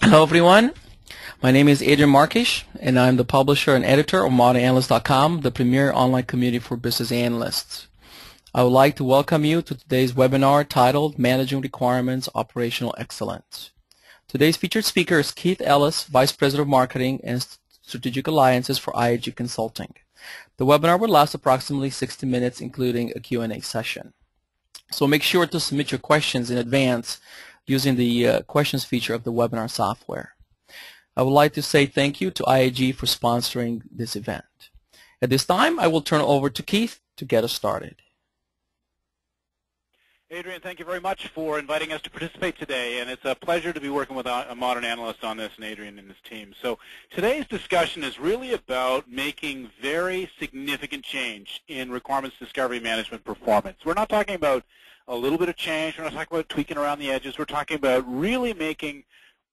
Hello everyone, my name is Adrian Markish and I'm the publisher and editor of modernanalyst.com, the premier online community for business analysts. I would like to welcome you to today's webinar titled Managing Requirements, Operational Excellence. Today's featured speaker is Keith Ellis, Vice President of Marketing and Strategic Alliances for IAG Consulting. The webinar will last approximately 60 minutes, including a Q&A session. So make sure to submit your questions in advance using the questions feature of the webinar software. I would like to say thank you to IAG for sponsoring this event. At this time, I will turn it over to Keith to get us started. Adrian, thank you very much for inviting us to participate today, and it's a pleasure to be working with a modern analyst on this, and Adrian and his team. So today's discussion is really about making very significant change in requirements discovery management performance. We're not talking about a little bit of change. We're not talking about tweaking around the edges. We're talking about really making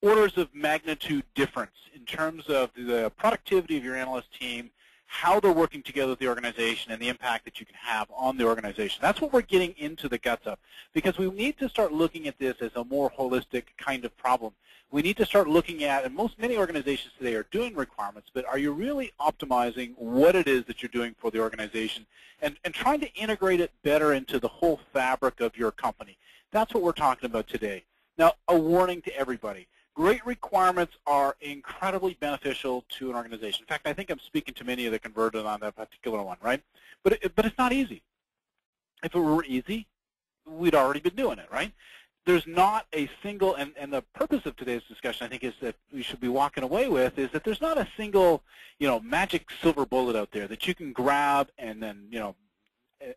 orders of magnitude difference in terms of the productivity of your analyst team, how they're working together with the organization, and the impact that you can have on the organization. That's what we're getting into the guts of, because we need to start looking at this as a more holistic kind of problem. We need to start looking at, and many organizations today are doing requirements, but are you really optimizing what it is that you're doing for the organization and trying to integrate it better into the whole fabric of your company? That's what we're talking about today. Now, a warning to everybody. Great requirements are incredibly beneficial to an organization. In fact, I think I'm speaking to many of the converted on that particular one, right? But it's not easy. If it were easy, we'd already been doing it, right? There's not a single, and the purpose of today's discussion, I think, is that we should be walking away with, is that there's not a single, magic silver bullet out there that you can grab and then,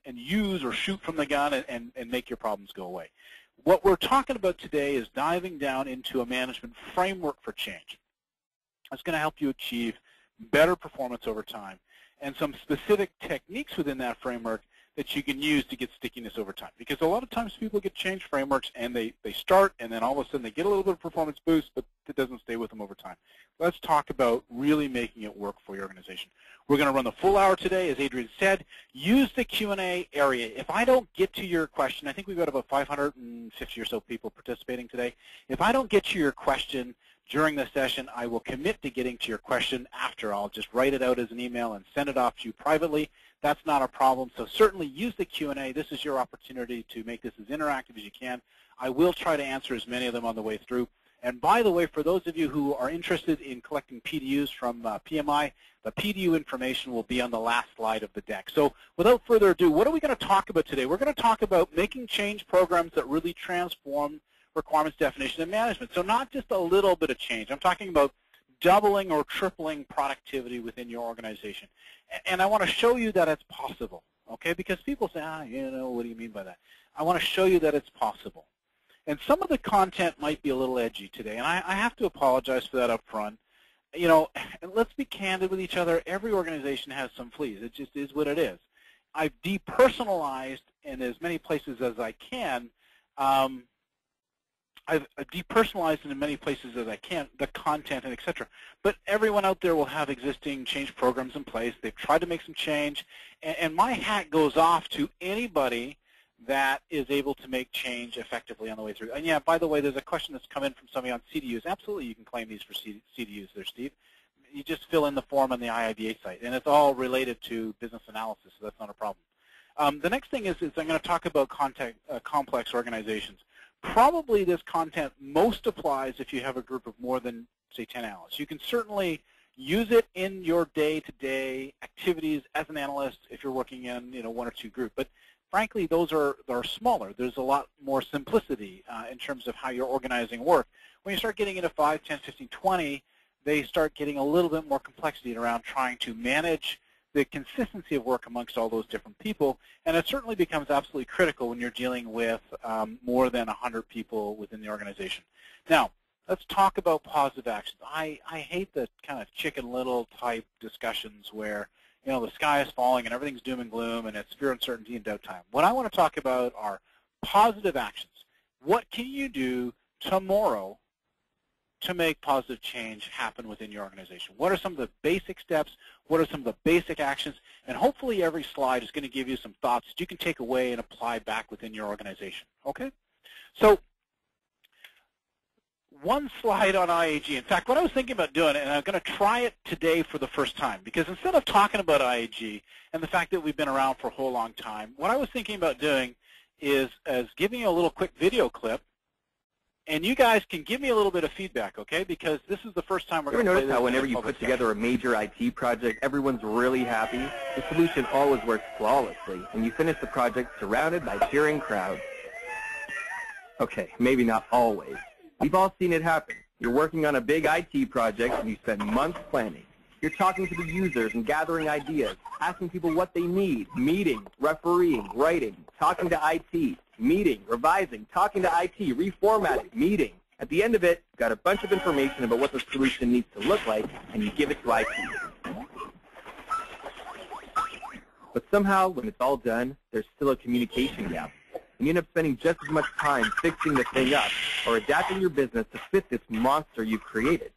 and use or shoot from the gun and make your problems go away. What we're talking about today is diving down into a management framework for change. It's going to help you achieve better performance over time, and some specific techniques within that framework that you can use to get stickiness over time. Because a lot of times people get change frameworks and they start, and then all of a sudden they get a little bit of performance boost, but it doesn't stay with them over time. Let's talk about really making it work for your organization. We're going to run the full hour today, as Adrian said. Use the Q&A area. If I don't get to your question, I think we've got about 550 or so people participating today. If I don't get to your question during the session, I will commit to getting to your question after. I'll just write it out as an email and send it off to you privately. That's not a problem. So certainly use the Q&A. This is your opportunity to make this as interactive as you can. I will try to answer as many of them on the way through. And by the way, for those of you who are interested in collecting PDUs from PMI, the PDU information will be on the last slide of the deck. So without further ado, what are we going to talk about today? We're going to talk about making change programs that really transform requirements definition and management. So not just a little bit of change. I'm talking about doubling or tripling productivity within your organization. And I want to show you that it's possible, okay? Because people say, what do you mean by that? I want to show you that it's possible. And some of the content might be a little edgy today, and I have to apologize for that up front. And let's be candid with each other. Every organization has some fleas. It just is what it is. I've depersonalized in as many places as I can. I've depersonalized in many places as I can, the content and et cetera. But everyone out there will have existing change programs in place. They've tried to make some change. And my hat goes off to anybody that is able to make change effectively on the way through. And yeah, by the way, there's a question that's come in from somebody on CDUs. Absolutely, you can claim these for CDUs there, Steve. You just fill in the form on the IIBA site. And it's all related to business analysis, so that's not a problem. The next thing is I'm going to talk about complex organizations. Probably this content most applies if you have a group of more than, say, 10 analysts. You can certainly use it in your day-to-day activities as an analyst if you're working in one or two groups. But frankly, those are smaller. There's a lot more simplicity in terms of how you're organizing work. When you start getting into 5, 10, 15, 20, they start getting a little bit more complexity around trying to manage the consistency of work amongst all those different people, and it certainly becomes absolutely critical when you're dealing with more than 100 people within the organization. Now, let's talk about positive actions. I hate the kind of Chicken Little type discussions where the sky is falling and everything's doom and gloom and it's fear, uncertainty, and doubt time. What I want to talk about are positive actions. What can you do tomorrow to make positive change happen within your organization? What are some of the basic steps? What are some of the basic actions? And hopefully every slide is going to give you some thoughts that you can take away and apply back within your organization. Okay? So one slide on IAG. In fact, what I was thinking about doing, and I'm going to try it today for the first time, because instead of talking about IAG and the fact that we've been around for a whole long time, what I was thinking about doing is giving you a little quick video clip. And you guys can give me a little bit of feedback, okay? Because this is the first time we're going to play this. Ever notice how whenever you put together a major IT project, everyone's really happy? The solution always works flawlessly, and you finish the project surrounded by cheering crowds. Okay, maybe not always. We've all seen it happen. You're working on a big IT project, and you spend months planning. You're talking to the users and gathering ideas, asking people what they need, meeting, refereeing, writing, talking to IT, meeting, revising, talking to IT, reformatting, meeting. At the end of it, you've got a bunch of information about what the solution needs to look like, and you give it to IT. But somehow, when it's all done, there's still a communication gap. And you end up spending just as much time fixing the thing up or adapting your business to fit this monster you've created.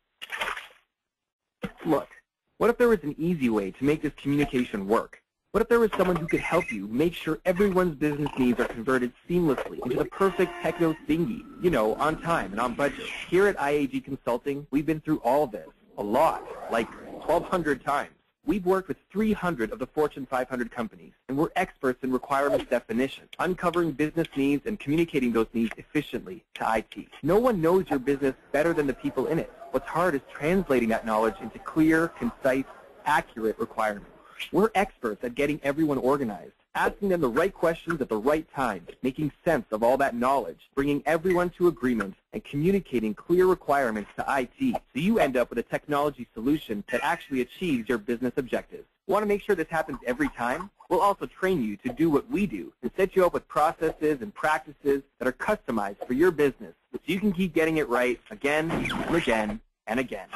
Look, what if there was an easy way to make this communication work? What if there was someone who could help you make sure everyone's business needs are converted seamlessly into the perfect techno thingy, you know, on time and on budget? Here at IAG Consulting, we've been through all this, a lot, like 1,200 times. We've worked with 300 of the Fortune 500 companies, and we're experts in requirements definition, uncovering business needs and communicating those needs efficiently to IT. No one knows your business better than the people in it. What's hard is translating that knowledge into clear, concise, accurate requirements. We're experts at getting everyone organized, asking them the right questions at the right time, making sense of all that knowledge, bringing everyone to agreement, and communicating clear requirements to IT, so you end up with a technology solution that actually achieves your business objectives. Want to make sure this happens every time? We'll also train you to do what we do and set you up with processes and practices that are customized for your business, so you can keep getting it right again and again and again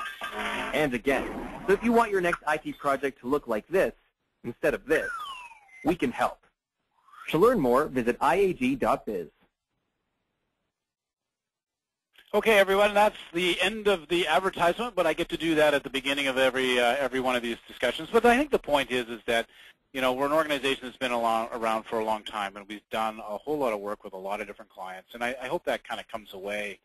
and again. So if you want your next IT project to look like this instead of this, we can help. To learn more, visit iag.biz. Okay, everyone, that's the end of the advertisement, but I get to do that at the beginning of every one of these discussions. But I think the point is that, you know, we're an organization that's been around for a long time, and we've done a whole lot of work with a lot of different clients, and I hope that kind of comes away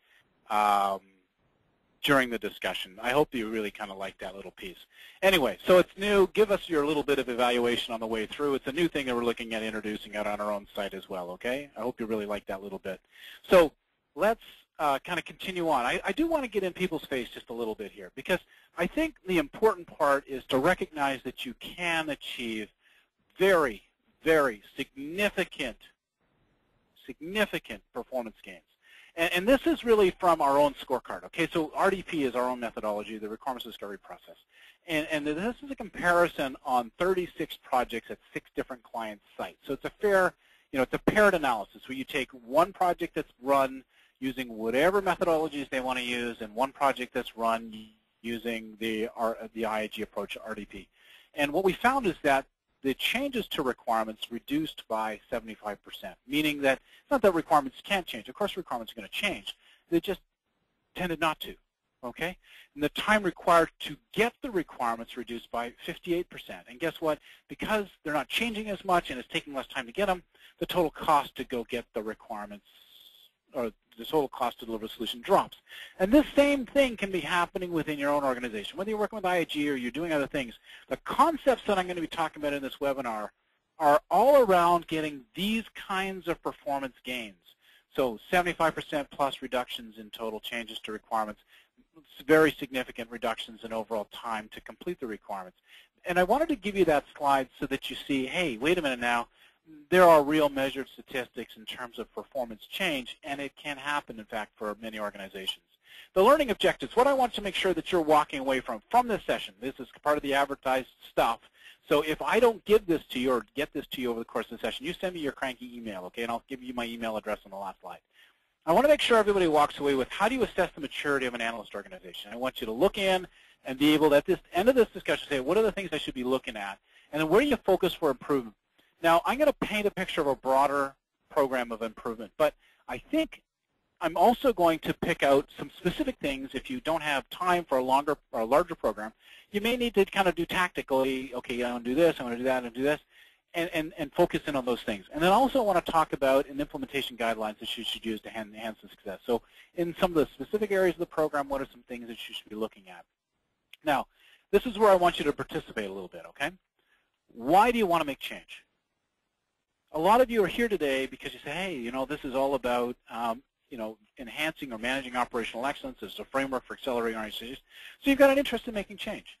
during the discussion. I hope you really kind of like that little piece. Anyway, so it's new. Give us your little bit of evaluation on the way through. It's a new thing that we're looking at introducing out on our own site as well, okay? I hope you really like that little bit. So let's kind of continue on. I do want to get in people's face just a little bit here, because I think the important part is to recognize that you can achieve very, very significant performance gains. And this is really from our own scorecard. Okay, so RDP is our own methodology, the requirements discovery process. And this is a comparison on 36 projects at 6 different client sites. So it's a fair, you know, it's a paired analysis where you take one project that's run using whatever methodologies they want to use and one project that's run using the IAG approach, RDP. And what we found is that the changes to requirements reduced by 75%, meaning that it's not that requirements can't change. Of course requirements are going to change. They just tended not to, okay? And the time required to get the requirements reduced by 58%. And guess what? Because they're not changing as much and it's taking less time to get them, the total cost to go get the requirements, or the total cost to deliver a solution, drops. And this same thing can be happening within your own organization. Whether you're working with IAG or you're doing other things, the concepts that I'm going to be talking about in this webinar are all around getting these kinds of performance gains. So 75% plus reductions in total changes to requirements, very significant reductions in overall time to complete the requirements. And I wanted to give you that slide so that you see, hey, wait a minute now, there are real measured statistics in terms of performance change, and it can happen, in fact, for many organizations. The learning objectives, what I want to make sure that you're walking away from this session, this is part of the advertised stuff. So if I don't give this to you or get this to you over the course of the session, you send me your cranky email, okay, and I'll give you my email address on the last slide. I want to make sure everybody walks away with how do you assess the maturity of an analyst organization. I want you to look in and be able to, at this end of this discussion, say, what are the things I should be looking at? And then where do you focus for improvement? Now, I'm going to paint a picture of a broader program of improvement, but I think I'm also going to pick out some specific things. If you don't have time for a longer or a larger program, you may need to kind of do tactically, okay, I want to do this, I want to do that, I want to do this, and focus in on those things. And then also want to talk about an implementation guidelines that you should use to enhance the success. So in some of the specific areas of the program, what are some things that you should be looking at? Now, this is where I want you to participate a little bit, okay? Why do you want to make change? A lot of you are here today because you say, hey, you know, this is all about you know, enhancing or managing operational excellence. It's a framework for accelerating organizations. So you've got an interest in making change.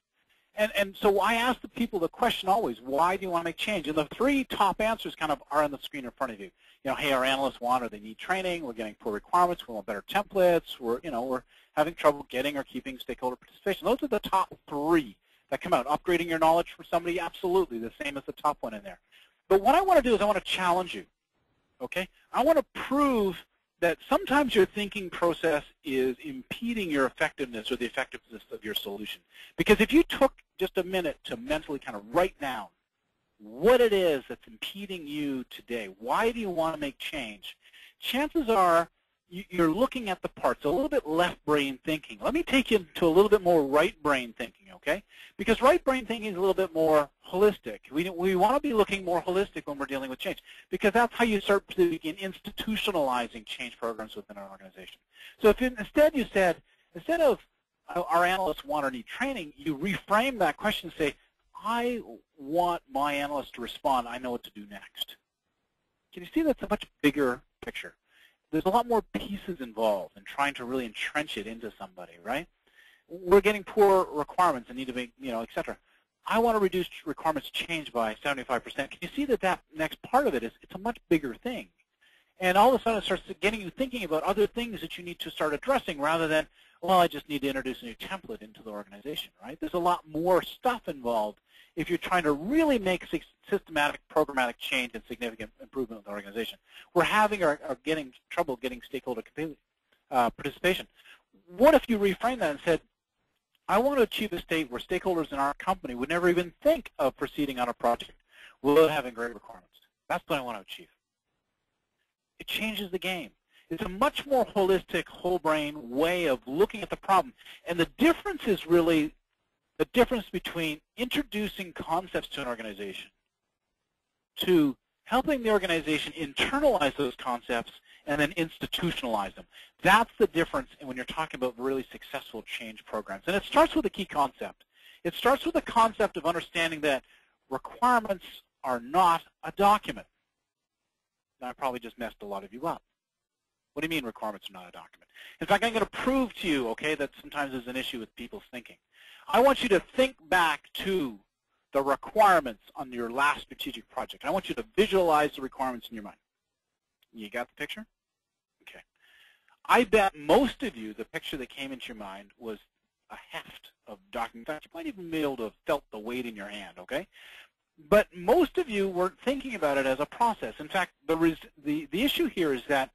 And so I ask the people the question always, why do you want to make change? And the three top answers kind of are on the screen in front of you. You know, hey, our analysts want or they need training. We're getting poor requirements. We want better templates. We're having trouble getting or keeping stakeholder participation. Those are the top three that come out. Upgrading your knowledge for somebody, absolutely, the same as the top one in there. But what I want to do is I want to challenge you, okay? I want to prove that sometimes your thinking process is impeding your effectiveness or the effectiveness of your solution. Because if you took just a minute to mentally kind of write down what it is that's impeding you today, why do you want to make change, chances are you're looking at the parts, a little bit left brain thinking. Let me take you to a little bit more right brain thinking, okay? Because right brain thinking is a little bit more holistic. We want to be looking more holistic when we're dealing with change, because that's how you start to begin institutionalizing change programs within an organization. So if instead you said, instead of our analysts want or need training, you reframe that question and say, I want my analysts to respond, I know what to do next. Can you see that's a much bigger picture? There's a lot more pieces involved in trying to really entrench it into somebody, right? We're getting poor requirements and need to make, you know, et cetera. I want to reduce requirements change by 75%. Can you see that that next part of it is, it's a much bigger thing? And all of a sudden it starts getting you thinking about other things that you need to start addressing rather than, well, I just need to introduce a new template into the organization, right? There's a lot more stuff involved if you're trying to really make systematic, programmatic change and significant improvement in the organization. We're having or getting trouble getting stakeholder participation. What if you reframe that and said, I want to achieve a state where stakeholders in our company would never even think of proceeding on a project without having great requirements. That's what I want to achieve. It changes the game. It's a much more holistic, whole brain way of looking at the problem. And the difference is really the difference between introducing concepts to an organization to helping the organization internalize those concepts and then institutionalize them. That's the difference when you're talking about really successful change programs. And it starts with a key concept. It starts with the concept of understanding that requirements are not a document. Now, I probably just messed a lot of you up. What do you mean requirements are not a document? In fact, I'm going to prove to you, okay, that sometimes there's an issue with people's thinking. I want you to think back to the requirements on your last strategic project. I want you to visualize the requirements in your mind. You got the picture? Okay. I bet most of you, the picture that came into your mind was a heft of documents. In fact, you might even be able to have felt the weight in your hand, okay? But most of you weren't thinking about it as a process. In fact, the issue here is that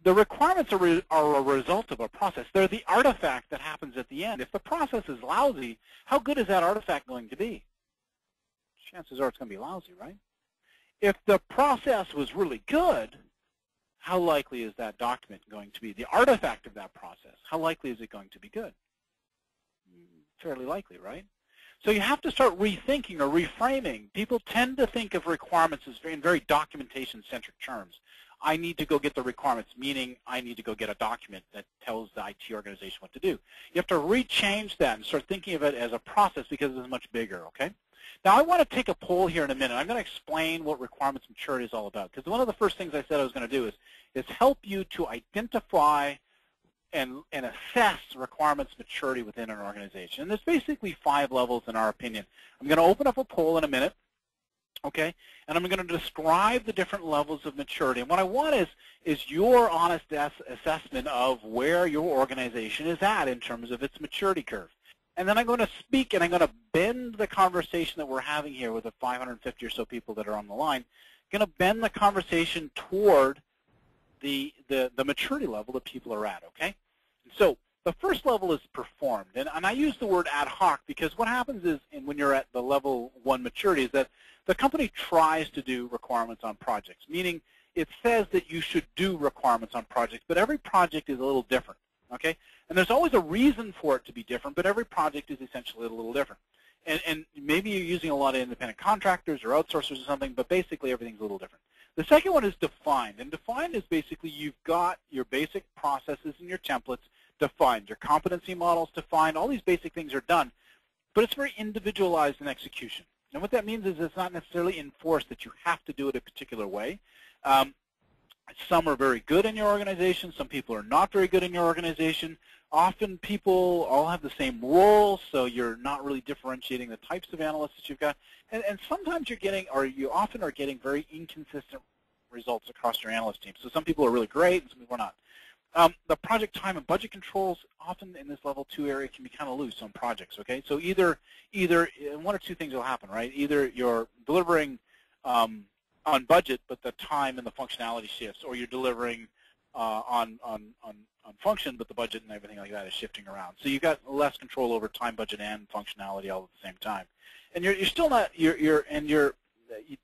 the requirements are a result of a process. They're the artifact that happens at the end. If the process is lousy, how good is that artifact going to be? Chances are it's going to be lousy, right? If the process was really good, how likely is that document going to be? The artifact of that process, how likely is it going to be good? Fairly likely, right? So you have to start rethinking or reframing. People tend to think of requirements as in very documentation-centric terms. I need to go get the requirements, meaning I need to go get a document that tells the IT organization what to do. You have to rechange that and start thinking of it as a process because it's much bigger, okay? Now, I want to take a poll here in a minute. I'm going to explain what requirements maturity is all about, because one of the first things I said I was going to do is help you to identify and assess requirements maturity within an organization. And there's basically 5 levels in our opinion. I'm going to open up a poll in a minute, okay? And I'm going to describe the different levels of maturity. And what I want is your honest assessment of where your organization is at in terms of its maturity curve. And then I'm going to speak and I'm going to bend the conversation that we're having here with the 550 or so people that are on the line. I'm going to bend the conversation toward the maturity level that people are at, okay? So the first level is performed. And I use the word ad hoc because what happens is, when you're at the level 1 maturity, is that the company tries to do requirements on projects, meaning it says that you should do requirements on projects, but every project is a little different, okay? And there's always a reason for it to be different, but every project is essentially a little different. And maybe you're using a lot of independent contractors or outsourcers or something, but basically everything's a little different. The second one is defined, and defined is basically you've got your basic processes and your templates defined, your competency models defined, all these basic things are done, but it's very individualized in execution. And what that means is it's not necessarily enforced that you have to do it a particular way. Some are very good in your organization. Some people are not very good in your organization. Often people all have the same role, so you're not really differentiating the types of analysts that you've got. And sometimes you're getting, or you often are getting, very inconsistent results across your analyst team. So some people are really great and some people are not. The project time and budget controls often in this level 2 area can be kind of loose on projects, okay? So either one or two things will happen, right? Either you're delivering on budget, but the time and the functionality shifts, or you're delivering on function, but the budget and everything like that is shifting around. So you've got less control over time, budget, and functionality all at the same time. And you're still not, you're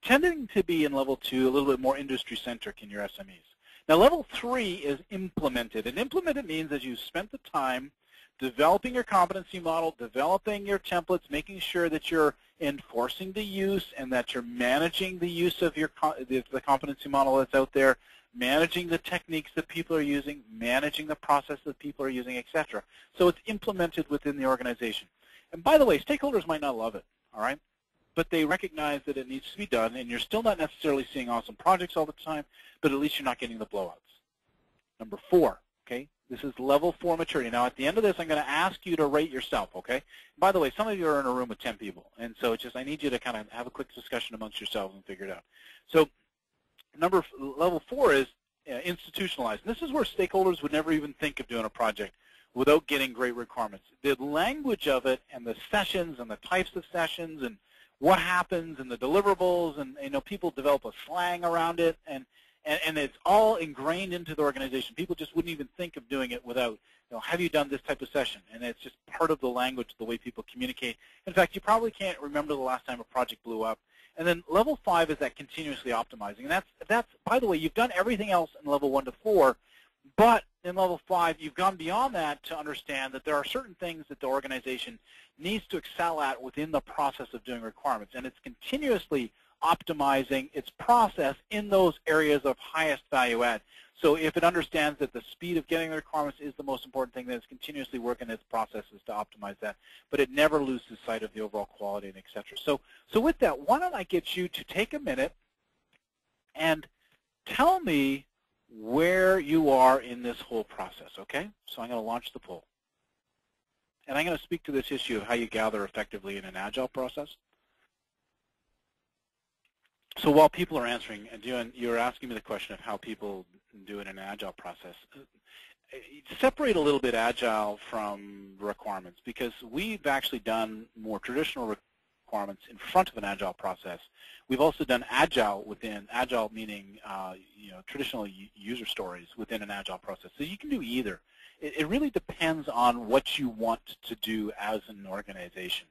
tending to be in level 2 a little bit more industry-centric in your SMEs. Now, level 3 is implemented, and implemented means that you spent the time developing your competency model, developing your templates, making sure that you're enforcing the use and that you're managing the use of your the competency model that's out there, managing the techniques that people are using, managing the process that people are using, etc. So it's implemented within the organization. And by the way, stakeholders might not love it, all right? But they recognize that it needs to be done, and you're still not necessarily seeing awesome projects all the time, but at least you're not getting the blowouts. Number 4, okay? This is level 4 maturity. Now, at the end of this, I'm going to ask you to rate yourself, okay? By the way, some of you are in a room with 10 people, and so it's just I need you to kind of have a quick discussion amongst yourselves and figure it out. So level 4 is institutionalized. And this is where stakeholders would never even think of doing a project without getting great requirements. The language of it and the sessions and the types of sessions and what happens and the deliverables, and people develop a slang around it, and it's all ingrained into the organization. People just wouldn't even think of doing it without, have you done this type of session? And it's just part of the language, the way people communicate. In fact, you probably can't remember the last time a project blew up. And then level 5 is that continuously optimizing. And that's by the way, you've done everything else in level 1 to 4, but in level 5, you've gone beyond that to understand that there are certain things that the organization needs to excel at within the process of doing requirements. And it's continuously optimizing its process in those areas of highest value add. So if it understands that the speed of getting the requirements is the most important thing, then it's continuously working its processes to optimize that. But it never loses sight of the overall quality and et cetera. So with that, why don't I get you to take a minute and tell me where you are in this whole process, okay? So I'm going to launch the poll. And I'm going to speak to this issue of how you gather effectively in an agile process. So while people are answering, and you're asking me the question of how people do it in an agile process, separate a little bit agile from requirements, because we've actually done more traditional requirements in front of an agile process. We've also done agile within, agile meaning traditional user stories within an agile process. So you can do either. It really depends on what you want to do as an organization.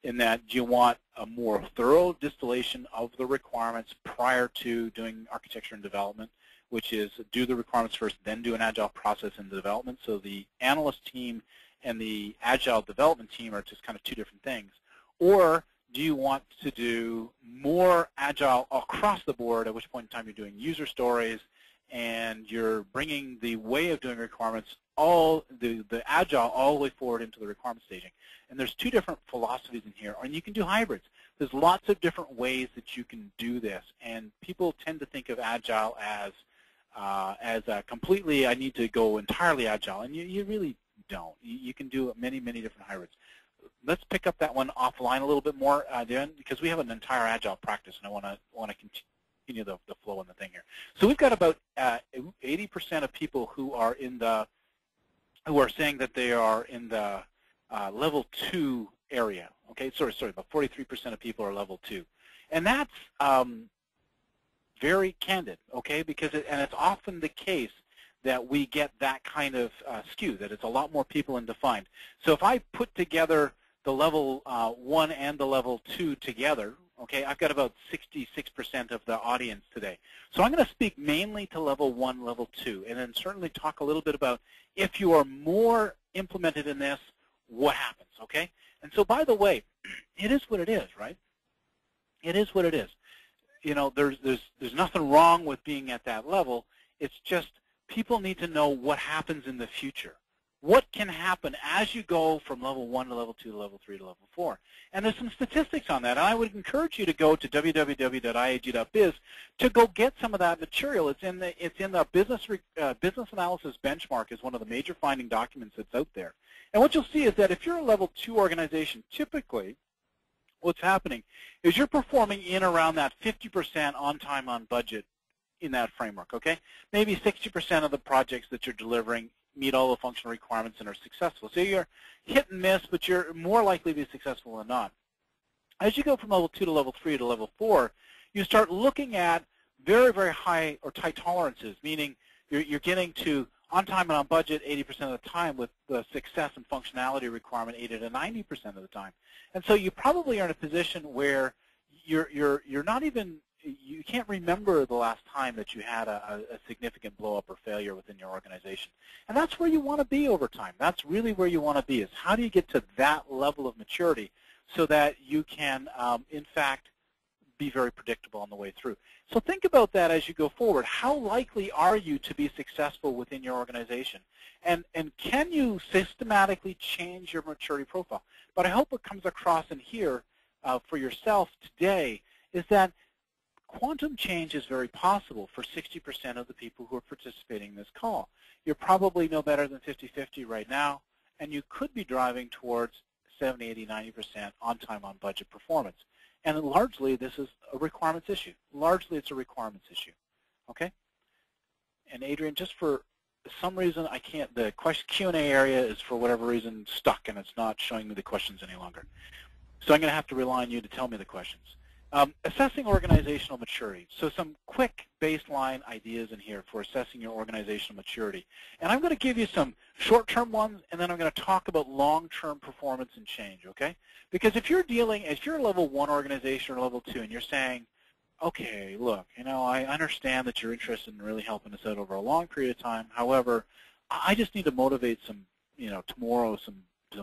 In that, do you want a more thorough distillation of the requirements prior to doing architecture and development, which is do the requirements first, then do an agile process in the development? So the analyst team and the agile development team are just kind of two different things. Or do you want to do more agile across the board, at which point in time you're doing user stories and you're bringing the way of doing requirements, the agile all the way forward into the requirement staging. And there's two different philosophies in here, and you can do hybrids. There's lots of different ways that you can do this, and people tend to think of agile as a completely, I need to go entirely agile, and you really don't. You can do many, many different hybrids. Let's pick up that one offline a little bit more, Dan, because we have an entire agile practice, and I want to continue the flow in the thing here. So we've got about 80% of people who are saying that they are in the level 2 area. Okay, sorry, about 43% of people are level 2, and that's very candid. Okay, because it's often the case that we get that kind of skew, that it's a lot more people in defined. So if I put together the level 1 and the level 2 together, Okay, I've got about 66% of the audience today. So I'm going to speak mainly to level 1, level 2, and then certainly talk a little bit about if you are more implemented in this, what happens, okay? And so, by the way, it is what it is, right? It is what it is. You know, there's nothing wrong with being at that level. It's just people need to know what happens in the future. What can happen as you go from level 1 to level 2 to level 3 to level 4? And there's some statistics on that. And I would encourage you to go to www.iag.biz to go get some of that material. It's in the business analysis benchmark is one of the major finding documents that's out there. And what you'll see is that if you're a level 2 organization, typically what's happening is you're performing in around that 50% on time, on budget in that framework, okay? Maybe 60% of the projects that you're delivering meet all the functional requirements and are successful. So you're hit and miss, but you're more likely to be successful than not. As you go from level 2 to level 3 to level 4, you start looking at very, very high or tight tolerances, meaning you're getting to on time and on budget 80% of the time with the success and functionality requirement 80 to 90% of the time. And so you probably are in a position where you're not even, you can't remember the last time that you had a significant blow-up or failure within your organization. And that's where you want to be over time. That's really where you want to be, is how do you get to that level of maturity so that you can, in fact, be very predictable on the way through. So think about that as you go forward. How likely are you to be successful within your organization? And can you systematically change your maturity profile? But I hope what comes across in here for yourself today is that quantum change is very possible for 60% of the people who are participating in this call. You're probably no better than 50-50 right now, and you could be driving towards 70, 80, 90% on time, on budget performance. And largely, this is a requirements issue. Largely, it's a requirements issue, okay? And Adrian, just for some reason, I can't, the Q&A area is for whatever reason stuck, and it's not showing me the questions any longer. So I'm going to have to rely on you to tell me the questions. Assessing organizational maturity. So some quick baseline ideas in here for assessing your organizational maturity. And I'm going to give you some short-term ones, and then I'm going to talk about long-term performance and change, okay? Because if you're a level 1 organization or level 2, and you're saying, okay, look, you know, I understand that you're interested in really helping us out over a long period of time. However, I just need to motivate some, you know, tomorrow some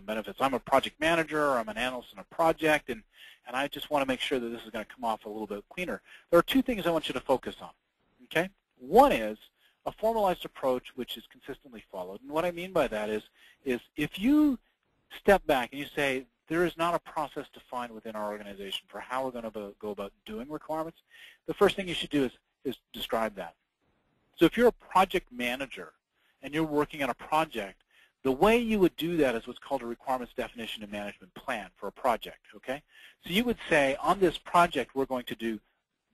benefits. I'm a project manager, or I'm an analyst in a project, and I just want to make sure that this is going to come off a little bit cleaner. There are 2 things I want you to focus on, okay? One is a formalized approach which is consistently followed. And what I mean by that is if you step back and you say, there is not a process defined within our organization for how we're going to go about doing requirements, the first thing you should do is describe that. So if you're a project manager and you're working on a project, the way you would do that is what's called a requirements definition and management plan for a project, okay? So you would say, on this project, we're going to do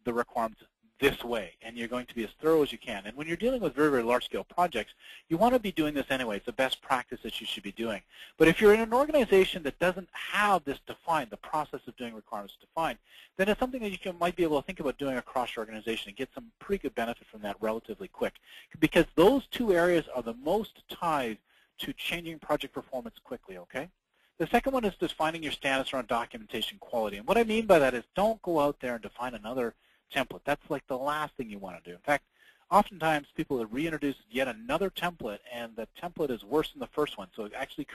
the requirements this way, and you're going to be as thorough as you can. And when you're dealing with very, very large-scale projects, you want to be doing this anyway. It's the best practice that you should be doing. But if you're in an organization that doesn't have this defined, the process of doing requirements defined, then it's something that you might be able to think about doing across your organization and get some pretty good benefit from that relatively quick. Because those 2 areas are the most tied to changing project performance quickly, okay? The second one is defining your status around documentation quality. And what I mean by that is don't go out there and define another template. That's like the last thing you want to do. In fact, oftentimes people have reintroduced yet another template, and the template is worse than the first one. So it actually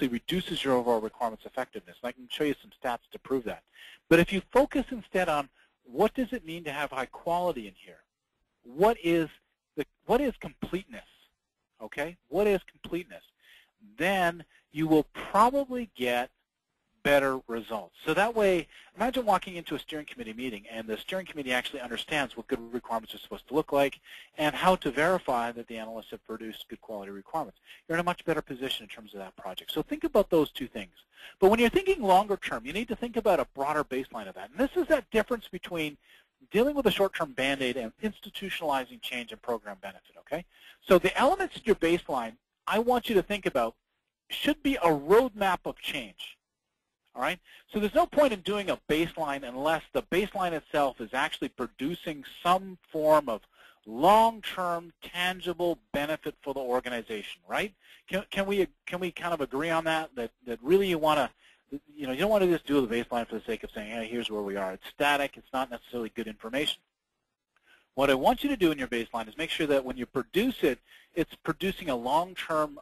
reduces your overall requirements effectiveness. And I can show you some stats to prove that. But if you focus instead on what does it mean to have high quality in here? What is completeness? Okay, what is completeness? Then you will probably get better results. So that way, imagine walking into a steering committee meeting, and the steering committee actually understands what good requirements are supposed to look like and how to verify that the analysts have produced good quality requirements. You're in a much better position in terms of that project. So think about those 2 things. But when you're thinking longer term, you need to think about a broader baseline of that. And this is that difference between dealing with a short-term Band-Aid and institutionalizing change and program benefit, okay? So the elements in your baseline, I want you to think about, should be a roadmap of change, all right? So there's no point in doing a baseline unless the baseline itself is actually producing some form of long-term, tangible benefit for the organization, right? Can we kind of agree on that really you want to, you don't want to just do the baseline for the sake of saying, hey, here's where we are. It's static. It's not necessarily good information. What I want you to do in your baseline is make sure that when you produce it, it's producing a long-term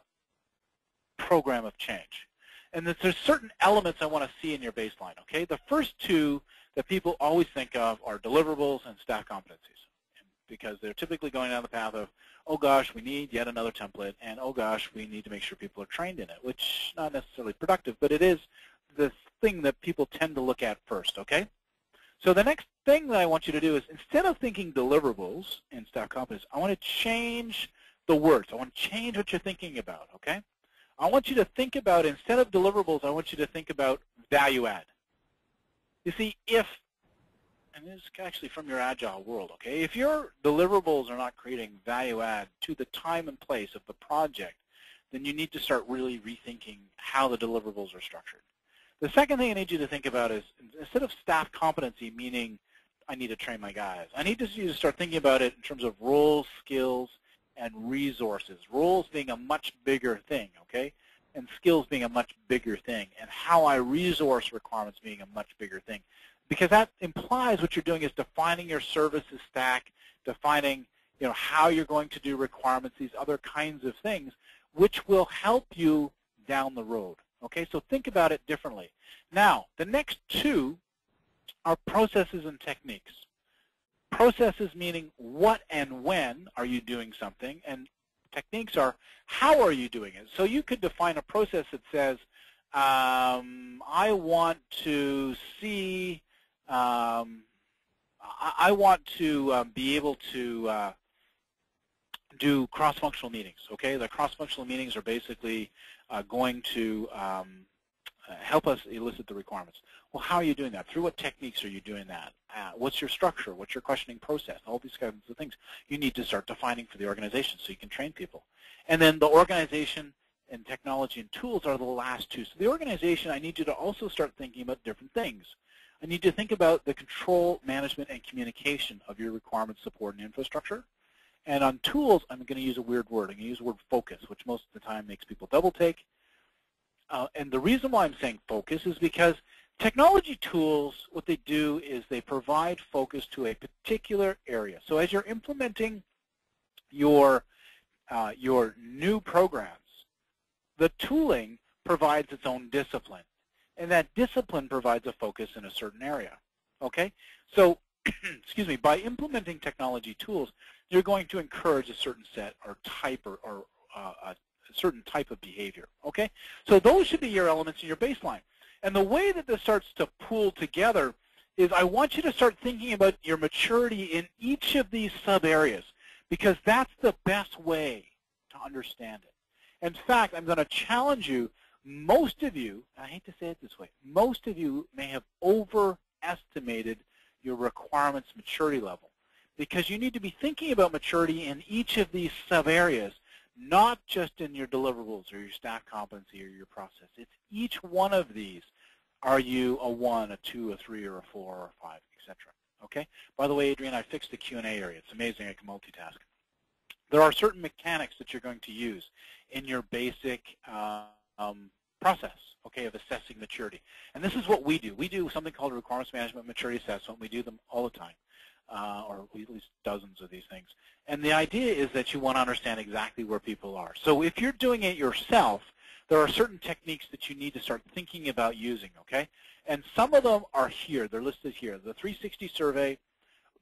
program of change. And that there's certain elements I want to see in your baseline, okay? The first two that people always think of are deliverables and staff competencies, because they're typically going down the path of, oh gosh, we need yet another template, and oh gosh, we need to make sure people are trained in it, which is not necessarily productive, but it is the thing that people tend to look at first, okay? So the next thing that I want you to do is, instead of thinking deliverables and staff competence, I want to change the words. I want to change what you're thinking about, okay? I want you to think about, instead of deliverables, I want you to think about value add. You see, and this is actually from your Agile world, okay? If your deliverables are not creating value add to the time and place of the project, then you need to start really rethinking how the deliverables are structured. The second thing I need you to think about is, instead of staff competency, meaning I need to train my guys, I need you to start thinking about it in terms of roles, skills, and resources. Roles being a much bigger thing, okay? And skills being a much bigger thing, and how I resource requirements being a much bigger thing. Because that implies what you're doing is defining your services stack, defining how you're going to do requirements, these other kinds of things, which will help you down the road. Okay, so think about it differently. Now, the next two are processes and techniques. Processes meaning what and when are you doing something, and techniques are how are you doing it. So you could define a process that says, I want to see, I want to be able to do cross-functional meetings, okay? The cross-functional meetings are basically going to help us elicit the requirements. Well, how are you doing that? Through what techniques are you doing that? What's your structure? What's your questioning process? All these kinds of things you need to start defining for the organization so you can train people. And then the organization and technology and tools are the last two. So the organization, I need you to also start thinking about different things. I need you to think about the control, management, and communication of your requirement support and infrastructure. And on tools, I'm going to use a weird word. I'm going to use the word focus, which most of the time makes people double take. And the reason why I'm saying focus is because technology tools, what they do is they provide focus to a particular area. So as you're implementing your new programs, the tooling provides its own discipline, and that discipline provides a focus in a certain area. Okay? So, excuse me, by implementing technology tools, you're going to encourage a certain set or type or a certain type of behavior. Okay? So those should be your elements in your baseline. And the way that this starts to pool together is I want you to start thinking about your maturity in each of these sub-areas, because that's the best way to understand it. In fact, I'm going to challenge you, most of you, I hate to say it this way, most of you may have overestimated your requirements maturity level, because you need to be thinking about maturity in each of these sub-areas, not just in your deliverables or your staff competency or your process. It's each one of these. Are you a 1, a 2, a 3, or a 4, or a 5, etc.? Okay? By the way, Adrian, I fixed the Q&A area. It's amazing I can multitask. There are certain mechanics that you're going to use in your basic process, okay, of assessing maturity. And this is what we do. We do something called a requirements management maturity assessment. We do them all the time, or at least dozens of these things. And the idea is that you want to understand exactly where people are. So if you're doing it yourself, there are certain techniques that you need to start thinking about using, okay? And some of them are here. They're listed here. The 360 survey.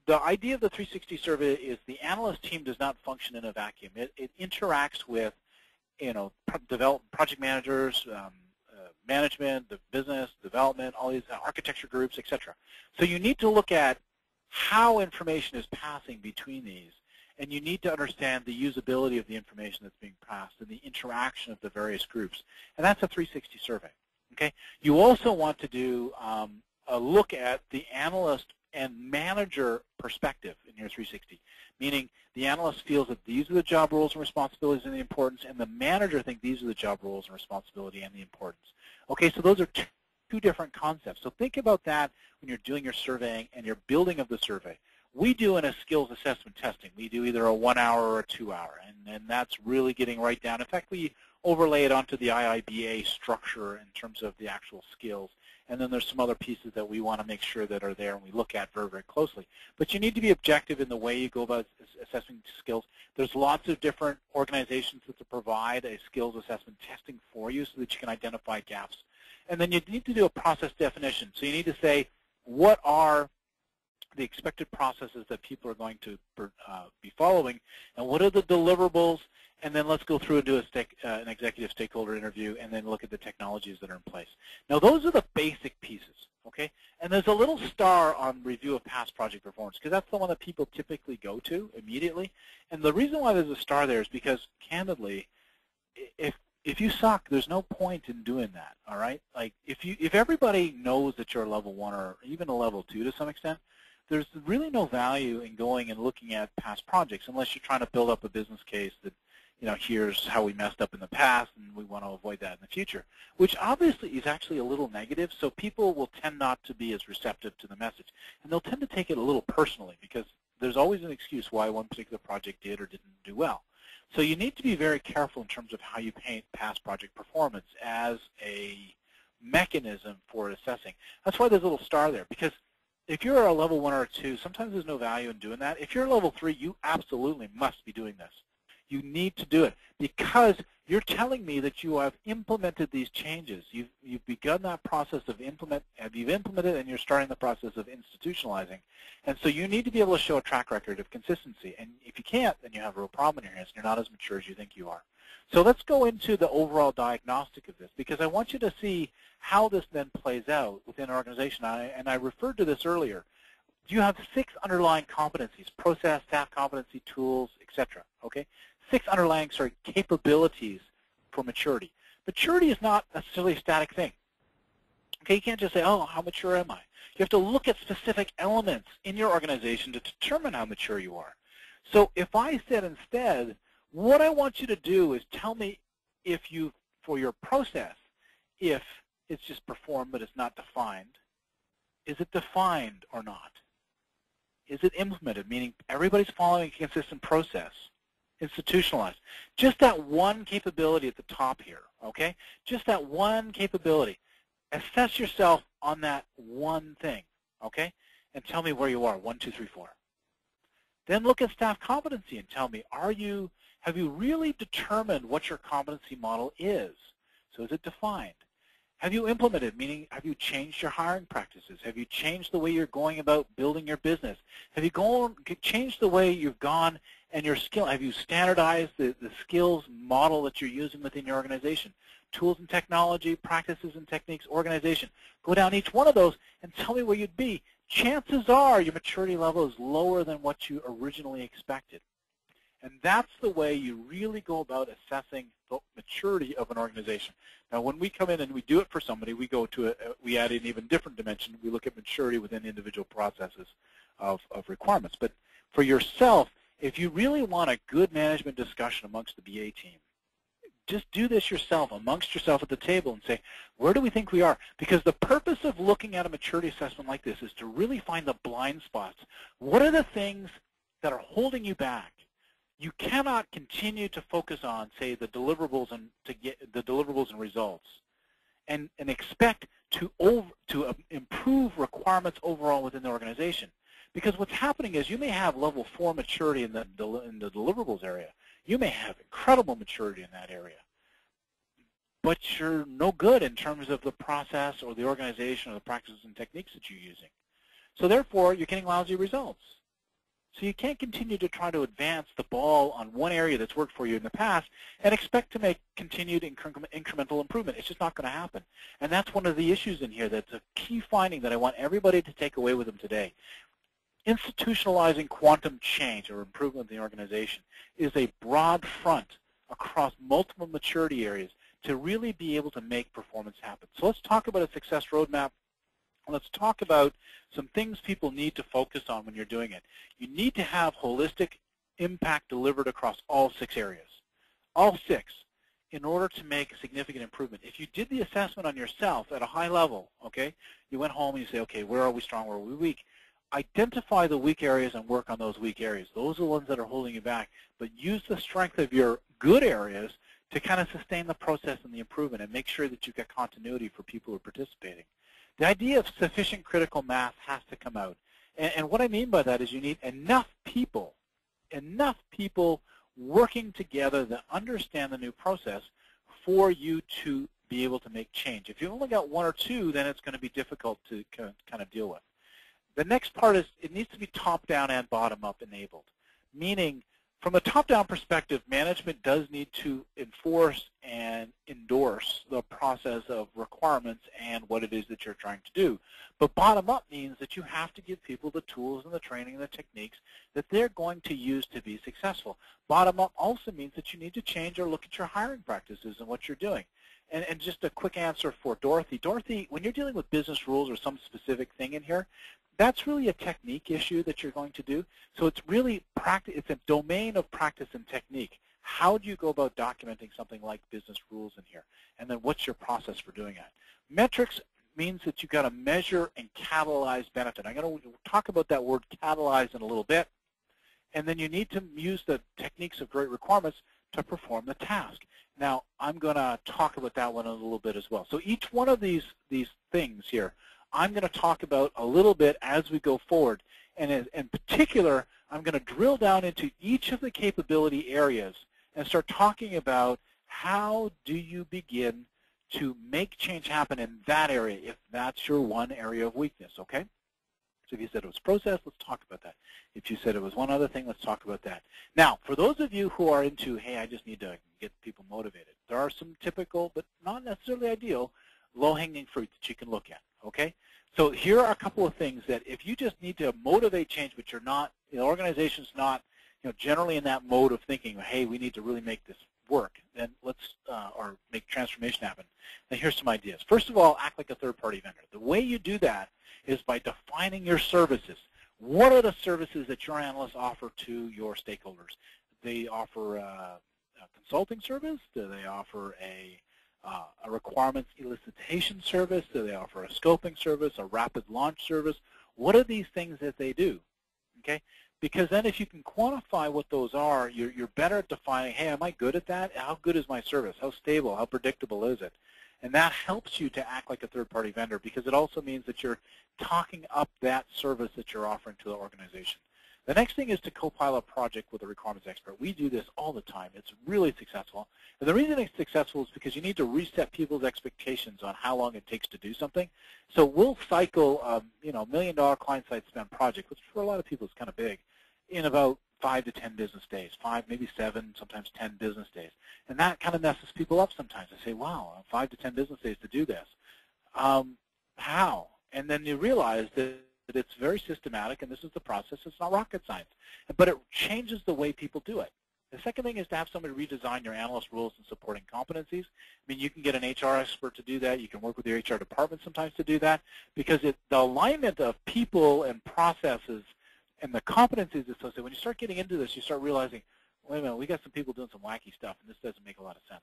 The idea of the 360 survey is the analyst team does not function in a vacuum. It interacts with, project managers, management, the business, development, all these architecture groups, etc. So you need to look at how information is passing between these, and you need to understand the usability of the information that's being passed and the interaction of the various groups. And that's a 360 survey. Okay? You also want to do a look at the analyst and manager perspective in your 360, meaning the analyst feels that these are the job roles and responsibilities and the importance, and the manager thinks these are the job roles and responsibility and the importance. Okay, so those are two different concepts. So think about that when you're doing your surveying and your building of the survey. We do in a skills assessment testing. We do either a 1 hour or a 2 hour, and that's really getting right down. In fact, we overlay it onto the IIBA structure in terms of the actual skills. And then there's some other pieces that we want to make sure that are there and we look at very, very closely. But you need to be objective in the way you go about assessing skills. There's lots of different organizations that provide a skills assessment testing for you so that you can identify gaps. And then you need to do a process definition. So you need to say, what are the expected processes that people are going to be following, and what are the deliverables, and then let's go through and do an executive stakeholder interview and then look at the technologies that are in place. Now those are the basic pieces, okay? And there's a little star on review of past project performance because that's the one that people typically go to immediately. And the reason why there's a star there is because, candidly, if you suck, there's no point in doing that, all right? Like if everybody knows that you're a level 1 or even a level 2 to some extent, there's really no value in going and looking at past projects unless you're trying to build up a business case that, you know, here's how we messed up in the past and we want to avoid that in the future, which obviously is actually a little negative, so people will tend not to be as receptive to the message. And they'll tend to take it a little personally because there's always an excuse why one particular project did or didn't do well. So you need to be very careful in terms of how you paint past project performance as a mechanism for assessing. That's why there's a little star there, because if you're a level 1 or 2, sometimes there's no value in doing that. If you're level 3, you absolutely must be doing this. You need to do it because you're telling me that you have implemented these changes. You've begun that process of you've implemented and you're starting the process of institutionalizing. And so you need to be able to show a track record of consistency. And if you can't, then you have a real problem in your hands and you're not as mature as you think you are. So let's go into the overall diagnostic of this because I want you to see how this then plays out within an organization. And I referred to this earlier. You have 6 underlying competencies: process, staff competency, tools, etc. Okay? 6 underlying capabilities for maturity. Maturity is not necessarily a static thing. Okay, you can't just say, oh, how mature am I? You have to look at specific elements in your organization to determine how mature you are. So if I said instead, what I want you to do is tell me if you, for your process, if it's just performed but it's not defined, is it defined or not? Is it implemented, meaning everybody's following a consistent process? Institutionalized. Just that one capability at the top here, okay? Just that one capability. Assess yourself on that one thing, okay? And tell me where you are, 1, 2, 3, 4. Then look at staff competency and tell me, have you really determined what your competency model is? So is it defined? Have you implemented, meaning have you changed your hiring practices? Have you changed the way you're going about building your business? Have you changed the way you've gone and your skill? Have you standardized the skills model that you're using within your organization? Tools and technology, practices and techniques, organization. Go down each one of those and tell me where you'd be. Chances are your maturity level is lower than what you originally expected. And that's the way you really go about assessing the maturity of an organization. Now, when we come in and we do it for somebody, we add an even different dimension. We look at maturity within individual processes of requirements. But for yourself, if you really want a good management discussion amongst the BA team, just do this yourself, amongst yourself at the table, and say, where do we think we are? Because the purpose of looking at a maturity assessment like this is to really find the blind spots. What are the things that are holding you back? You cannot continue to focus on, say, the deliverables and to get the deliverables and results, and expect to improve requirements overall within the organization. Because what's happening is you may have level 4 maturity in the deliverables area. You may have incredible maturity in that area, but you're no good in terms of the process or the organization or the practices and techniques that you're using. So therefore, you're getting lousy results. So you can't continue to try to advance the ball on one area that's worked for you in the past and expect to make continued incremental improvement. It's just not going to happen. And that's one of the issues in here. That's a key finding that I want everybody to take away with them today. Institutionalizing quantum change or improvement in the organization is a broad front across multiple maturity areas to really be able to make performance happen. So let's talk about a success roadmap. Let's talk about some things people need to focus on when you're doing it. You need to have holistic impact delivered across all 6 areas, all 6, in order to make a significant improvement. If you did the assessment on yourself at a high level, okay, you went home and you say, okay, where are we strong, where are we weak? Identify the weak areas and work on those weak areas. Those are the ones that are holding you back, but use the strength of your good areas to kind of sustain the process and the improvement and make sure that you've got continuity for people who are participating. The idea of sufficient critical mass has to come out. And what I mean by that is you need enough people working together that understand the new process for you to be able to make change. If you've only got one or two, then it's going to be difficult to kind of deal with. The next part is it needs to be top-down and bottom-up enabled, meaning from a top-down perspective, management does need to enforce and endorse the process of requirements and what it is that you're trying to do. But bottom-up means that you have to give people the tools and the training and the techniques that they're going to use to be successful. Bottom-up also means that you need to change or look at your hiring practices and what you're doing. And just a quick answer for Dorothy. Dorothy, when you're dealing with business rules or some specific thing in here, that's really a technique issue that you're going to do. So it's really it's a domain of practice and technique. How do you go about documenting something like business rules in here? And then what's your process for doing that? Metrics means that you've got to measure and catalyze benefit. I'm going to talk about that word catalyze in a little bit. And then you need to use the techniques of great requirements to perform the task. Now, I'm going to talk about that one a little bit as well. So each one of these things here, I'm going to talk about a little bit as we go forward. And in particular, I'm going to drill down into each of the capability areas and start talking about how do you begin to make change happen in that area if that's your one area of weakness, okay? So if you said it was process, let's talk about that. If you said it was one other thing, let's talk about that. Now, for those of you who are into, hey, I just need to get people motivated, there are some typical, but not necessarily ideal, low-hanging fruit that you can look at, okay? So here are a couple of things that if you just need to motivate change, but you're not, the organization's not, generally in that mode of thinking, hey, we need to really make this work, then let's, or make transformation happen. Now here's some ideas. First of all, act like a third-party vendor. The way you do that is by defining your services. What are the services that your analysts offer to your stakeholders? They offer a consulting service? Do they offer a requirements elicitation service? Do they offer a scoping service, a rapid launch service? What are these things that they do? Okay, because then if you can quantify what those are, you're better at defining, hey, am I good at that? How good is my service? How stable, how predictable is it? And that helps you to act like a third-party vendor because it also means that you're talking up that service that you're offering to the organization. The next thing is to co-pilot a project with a requirements expert. We do this all the time. It's really successful. And the reason it's successful is because you need to reset people's expectations on how long it takes to do something. So we'll cycle $1 million client-side spend project, which for a lot of people is kind of big, in about 5 to 10 business days, 5, maybe 7, sometimes 10 business days. And that kind of messes people up sometimes. They say, wow, 5 to 10 business days to do this. How? And then you realize that it's very systematic, and this is the process. It's not rocket science. But it changes the way people do it. The second thing is to have somebody redesign your analyst rules and supporting competencies. I mean, you can get an HR expert to do that. You can work with your HR department sometimes to do that because the alignment of people and processes and the competencies associated, when you start getting into this, you start realizing, wait a minute, we got some people doing some wacky stuff, and this doesn't make a lot of sense.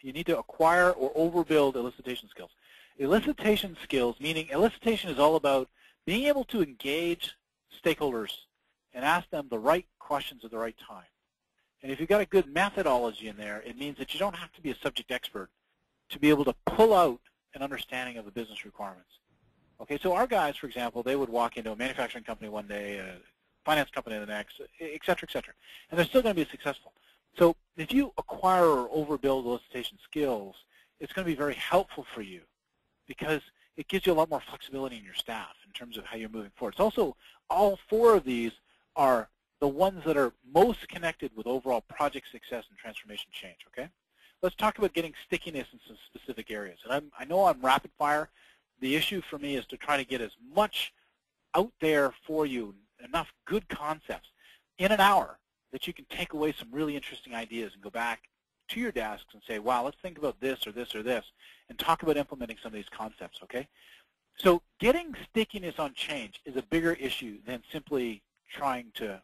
You need to acquire or overbuild elicitation skills. Elicitation skills, meaning elicitation is all about being able to engage stakeholders and ask them the right questions at the right time. And if you've got a good methodology in there, it means that you don't have to be a subject expert to be able to pull out an understanding of the business requirements. Okay, so our guys, for example, they would walk into a manufacturing company one day, a finance company the next, et cetera, and they're still going to be successful. So if you acquire or overbuild elicitation skills, it's going to be very helpful for you because it gives you a lot more flexibility in your staff in terms of how you're moving forward. It's also, all 4 of these are the ones that are most connected with overall project success and transformation change, okay? Let's talk about getting stickiness in some specific areas. And I know I'm rapid fire. The issue for me is to try to get as much out there for you, enough good concepts in an hour that you can take away some really interesting ideas and go back to your desks and say, wow, let's think about this or this or this, and talk about implementing some of these concepts, okay? So getting stickiness on change is a bigger issue than simply trying to,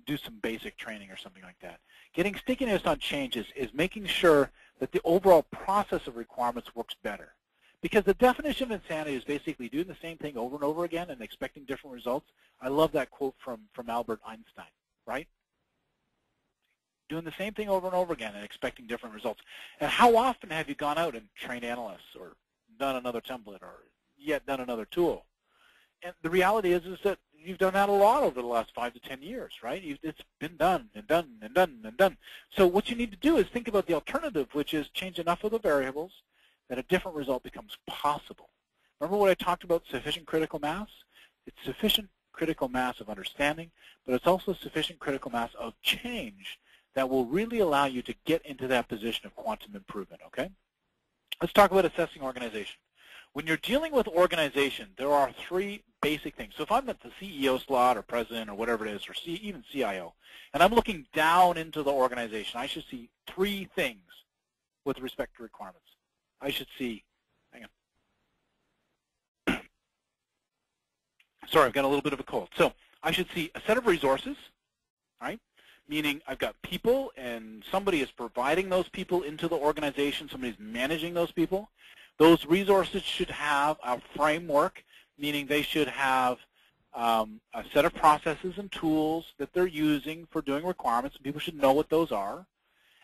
do some basic training or something like that. Getting stickiness on change is making sure that the overall process of requirements works better. Because the definition of insanity is basically doing the same thing over and over again and expecting different results. I love that quote from Albert Einstein, right? doing the same thing over and over again and expecting different results. And how often have you gone out and trained analysts or done another template or yet done another tool? And the reality is that you've done that a lot over the last 5 to 10 years, right? It's been done and done and done and done. So what you need to do is think about the alternative, which is change enough of the variables that a different result becomes possible. Remember what I talked about, sufficient critical mass? It's sufficient critical mass of understanding, but it's also sufficient critical mass of change that will really allow you to get into that position of quantum improvement, okay? Let's talk about assessing organization. When you're dealing with organization, there are 3 basic things. So if I'm at the CEO slot or president or whatever it is, or even CIO, and I'm looking down into the organization, I should see 3 things with respect to requirements. I should see, hang on. Sorry, I've got a little bit of a cold. So I should see a set of resources, right? Meaning I've got people and somebody is providing those people into the organization, somebody's managing those people. Those resources should have a framework, meaning they should have a set of processes and tools that they're using for doing requirements, and people should know what those are.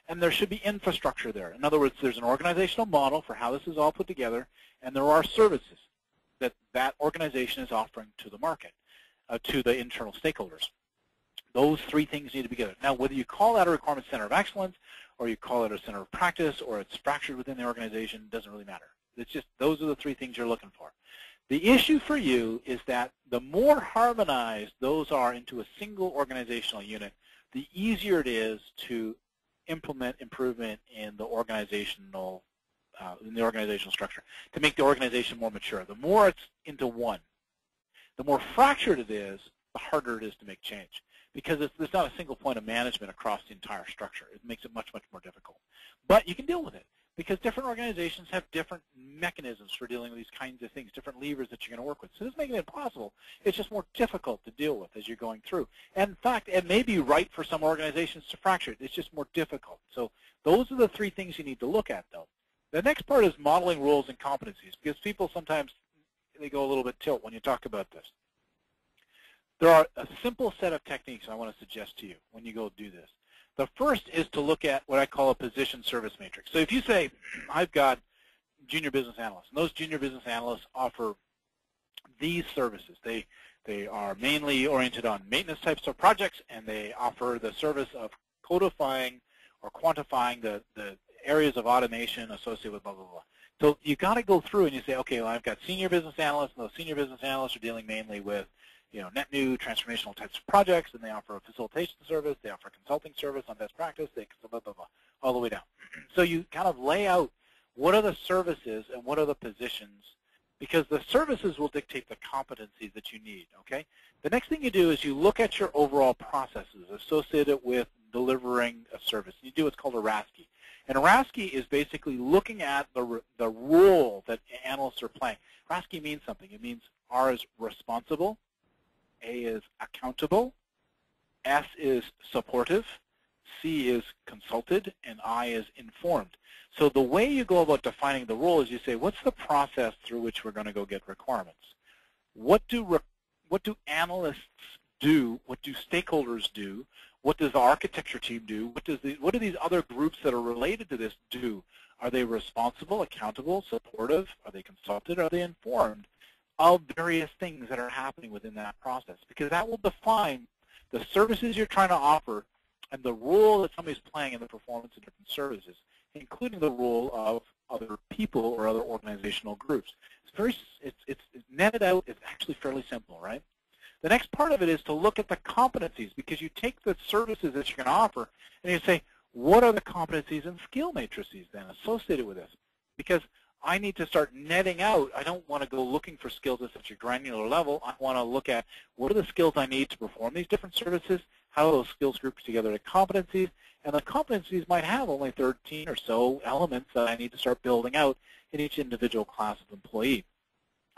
And there should be infrastructure there. In other words, there's an organizational model for how this is all put together, and there are services that that organization is offering to the market, to the internal stakeholders. Those 3 things need to be together. Now, whether you call that a requirement center of excellence, or you call it a center of practice, or it's fractured within the organization, doesn't really matter. It's just those are the 3 things you're looking for. The issue for you is that the more harmonized those are into a single organizational unit, the easier it is to implement improvement in the organizational structure, to make the organization more mature. The more it's into one, the more fractured it is, the harder it is to make change, because there's not a single point of management across the entire structure. It makes it much, much more difficult. But you can deal with it, because different organizations have different mechanisms for dealing with these kinds of things, different levers that you're going to work with. So this isn't making it impossible. It's just more difficult to deal with as you're going through. And in fact, it may be right for some organizations to fracture it. It's just more difficult. So those are the 3 things you need to look at, though. The next part is modeling roles and competencies, because people sometimes, they go a little bit tilt when you talk about this. There are a simple set of techniques I want to suggest to you when you go do this. The first is to look at what I call a position service matrix. So if you say, I've got junior business analysts, and those junior business analysts offer these services. They are mainly oriented on maintenance types of projects, and they offer the service of codifying or quantifying the areas of automation associated with blah, blah, blah. So you've got to go through and you say, okay, well, I've got senior business analysts, and those senior business analysts are dealing mainly with net new transformational types of projects, and they offer a facilitation service, they offer a consulting service on best practice, they blah, blah, blah, all the way down. So you kind of lay out what are the services and what are the positions, because the services will dictate the competencies that you need, okay? The next thing you do is you look at your overall processes associated with delivering a service. You do what's called a RASCI. And a RASCI is basically looking at the role that analysts are playing. RASCI means something. It means R is responsible, A is accountable, S is supportive, C is consulted, and I is informed. So the way you go about defining the role is you say, what's the process through which we're going to go get requirements? What do analysts do? What do stakeholders do? What does the architecture team do? What do these other groups that are related to this do? Are they responsible, accountable, supportive? Are they consulted? Are they informed of various things that are happening within that process? Because that will define the services you're trying to offer and the role that somebody's playing in the performance of different services, including the role of other people or other organizational groups. It's netted out. It's actually fairly simple, right? The next part of it is to look at the competencies, because you take the services that you're going to offer and you say, what are the competencies and skill matrices then associated with this? Because I need to start netting out. I don't want to go looking for skills at such a granular level. I want to look at what are the skills I need to perform these different services, how are those skills grouped together to competencies, and the competencies might have only 13 or so elements that I need to start building out in each individual class of employee.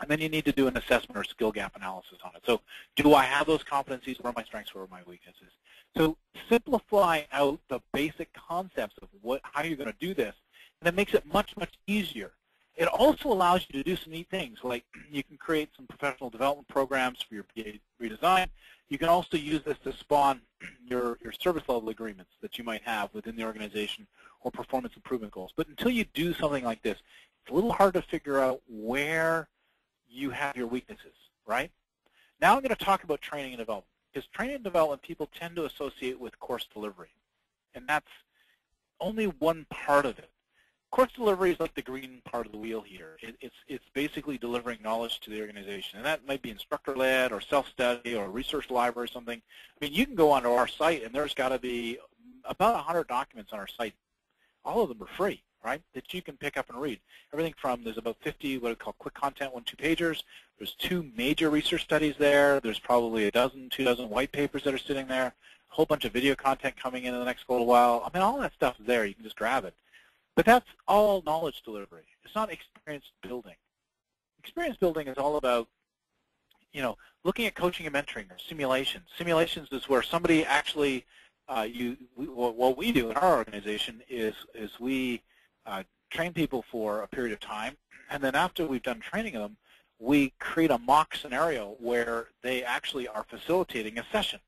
And then you need to do an assessment or skill gap analysis on it. So do I have those competencies? Where are my strengths? Where are my weaknesses? So simplify out the basic concepts of how you're going to do this, and it makes it much, much easier. It also allows you to do some neat things, like you can create some professional development programs for your PA redesign. You can also use this to spawn your service level agreements that you might have within the organization or performance improvement goals. But until you do something like this, it's a little hard to figure out where you have your weaknesses, right? Now I'm going to talk about training and development, because training and development people tend to associate with course delivery, and that's only one part of it. Course delivery is like the green part of the wheel here. It's basically delivering knowledge to the organization, and that might be instructor-led or self-study or research library or something. I mean, you can go onto our site, and there's got to be about 100 documents on our site. All of them are free, right, that you can pick up and read. Everything from, there's about 50 what we call quick content 1-2 pagers. There's 2 major research studies there. There's probably 2 dozen white papers that are sitting there. A whole bunch of video content coming in the next little while. I mean, all that stuff is there. You can just grab it. But that's all knowledge delivery. It's not experience building. Experience building is all about, looking at coaching and mentoring or simulations. Simulations is where somebody actually, what we do in our organization is we train people for a period of time, and then after we've done training them, we create a mock scenario where they actually are facilitating a session,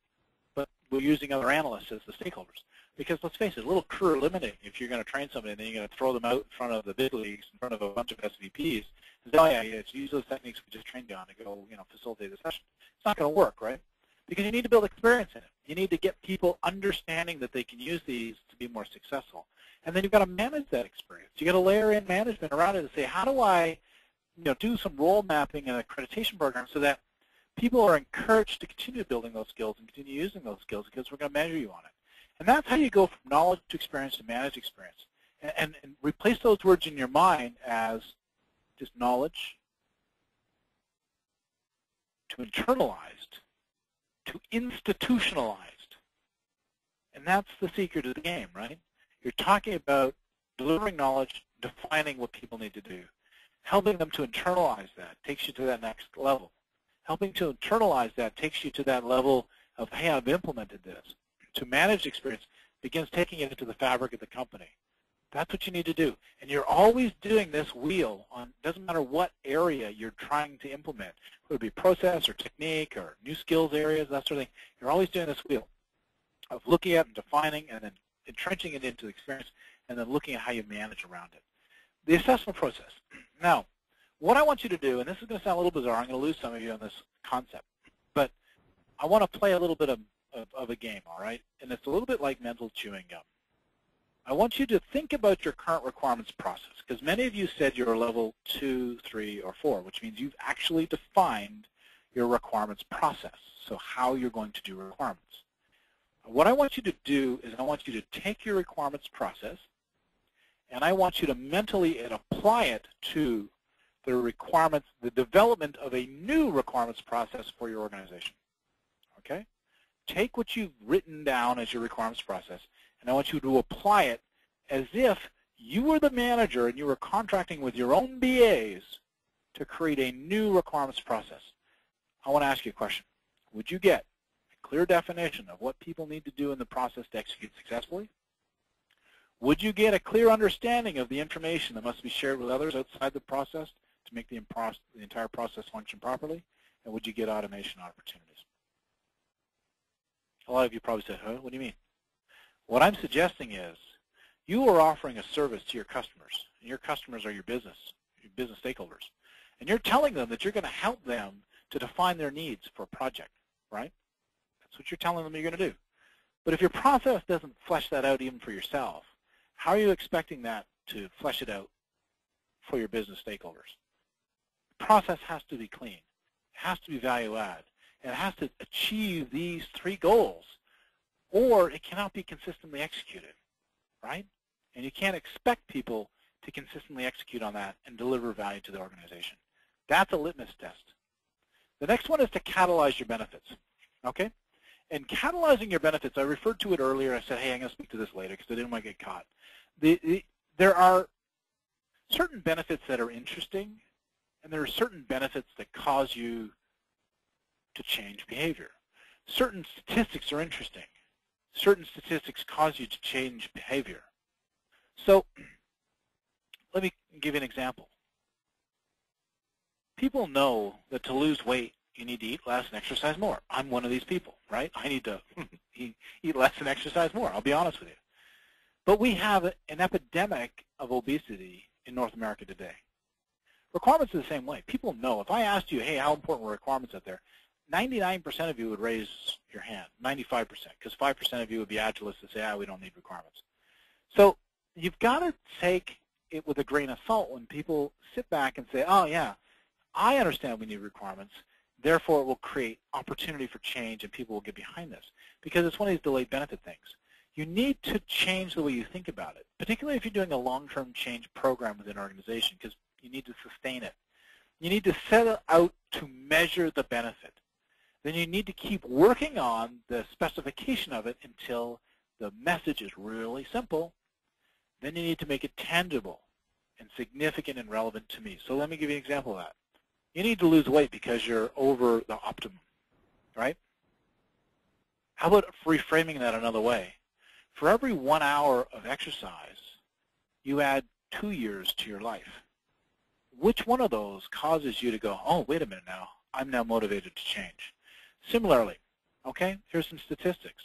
but we're using other analysts as the stakeholders. Because let's face it, a little career limiting if you're going to train somebody and then you're going to throw them out in front of the big leagues, in front of a bunch of SVPs, and say, oh yeah, use those techniques we just trained you on to go, facilitate the session. It's not going to work, right? Because you need to build experience in it. You need to get people understanding that they can use these to be more successful. And then you've got to manage that experience. You've got to layer in management around it and say, how do I do some role mapping and accreditation program so that people are encouraged to continue building those skills and continue using those skills, because we're going to measure you on it. And that's how you go from knowledge to experience to managed experience. And replace those words in your mind as just knowledge to internalized to institutionalized. And that's the secret of the game, right? You're talking about delivering knowledge, defining what people need to do. Helping them to internalize that takes you to that next level. Helping to internalize that takes you to that level of, hey, I've implemented this. To manage experience begins taking it into the fabric of the company. That's what you need to do. And you're always doing this wheel on, doesn't matter what area you're trying to implement, whether it be process or technique or new skills areas, that sort of thing. You're always doing this wheel of looking at and defining and then entrenching it into the experience and then looking at how you manage around it. The assessment process. Now, what I want you to do, and this is going to sound a little bizarre, I'm going to lose some of you on this concept, but I want to play a little bit of a game, all right? And it's a little bit like mental chewing gum. I want you to think about your current requirements process, because many of you said you're level 2, 3, or 4, which means you've actually defined your requirements process, so how you're going to do requirements. What I want you to do is I want you to take your requirements process, and I want you to mentally apply it to the requirements, the development of a new requirements process for your organization, okay? Take what you've written down as your requirements process, and I want you to apply it as if you were the manager and you were contracting with your own BAs to create a new requirements process. I want to ask you a question. Would you get a clear definition of what people need to do in the process to execute successfully? Would you get a clear understanding of the information that must be shared with others outside the process to make the entire process function properly? And would you get automation opportunities? A lot of you probably said, huh, what do you mean? What I'm suggesting is you are offering a service to your customers, and your customers are your business stakeholders. And you're telling them that you're going to help them to define their needs for a project, right? That's what you're telling them you're going to do. But if your process doesn't flesh that out even for yourself, how are you expecting that to flesh it out for your business stakeholders? The process has to be clean. It has to be value add. And it has to achieve these 3 goals, or it cannot be consistently executed, right? And you can't expect people to consistently execute on that and deliver value to the organization. That's a litmus test. The next one is to catalyze your benefits, okay? And catalyzing your benefits, I referred to it earlier. I said, hey, I'm going to speak to this later because I didn't want to get caught. There are certain benefits that are interesting, and there are certain benefits that cause you to change behavior. Certain statistics are interesting. Certain statistics cause you to change behavior. So let me give you an example. People know that to lose weight, you need to eat less and exercise more. I'm one of these people, right? I need to eat less and exercise more, I'll be honest with you. But we have an epidemic of obesity in North America today. Requirements are the same way. People know. If I asked you, hey, how important were requirements out there, 99% of you would raise your hand, 95%, because 5% of you would be agilists to say, we don't need requirements. So you've got to take it with a grain of salt when people sit back and say, oh, yeah, I understand we need requirements, therefore it will create opportunity for change and people will get behind this, because it's one of these delayed benefit things. You need to change the way you think about it, particularly if you're doing a long-term change program within an organization, because you need to sustain it. You need to set out to measure the benefit. Then you need to keep working on the specification of it until the message is really simple. Then you need to make it tangible and significant and relevant to me. So let me give you an example of that. You need to lose weight because you're over the optimum, right? How about reframing that another way? For every 1 hour of exercise, you add 2 years to your life. Which one of those causes you to go, oh, wait a minute now, I'm now motivated to change? Similarly, okay, here's some statistics.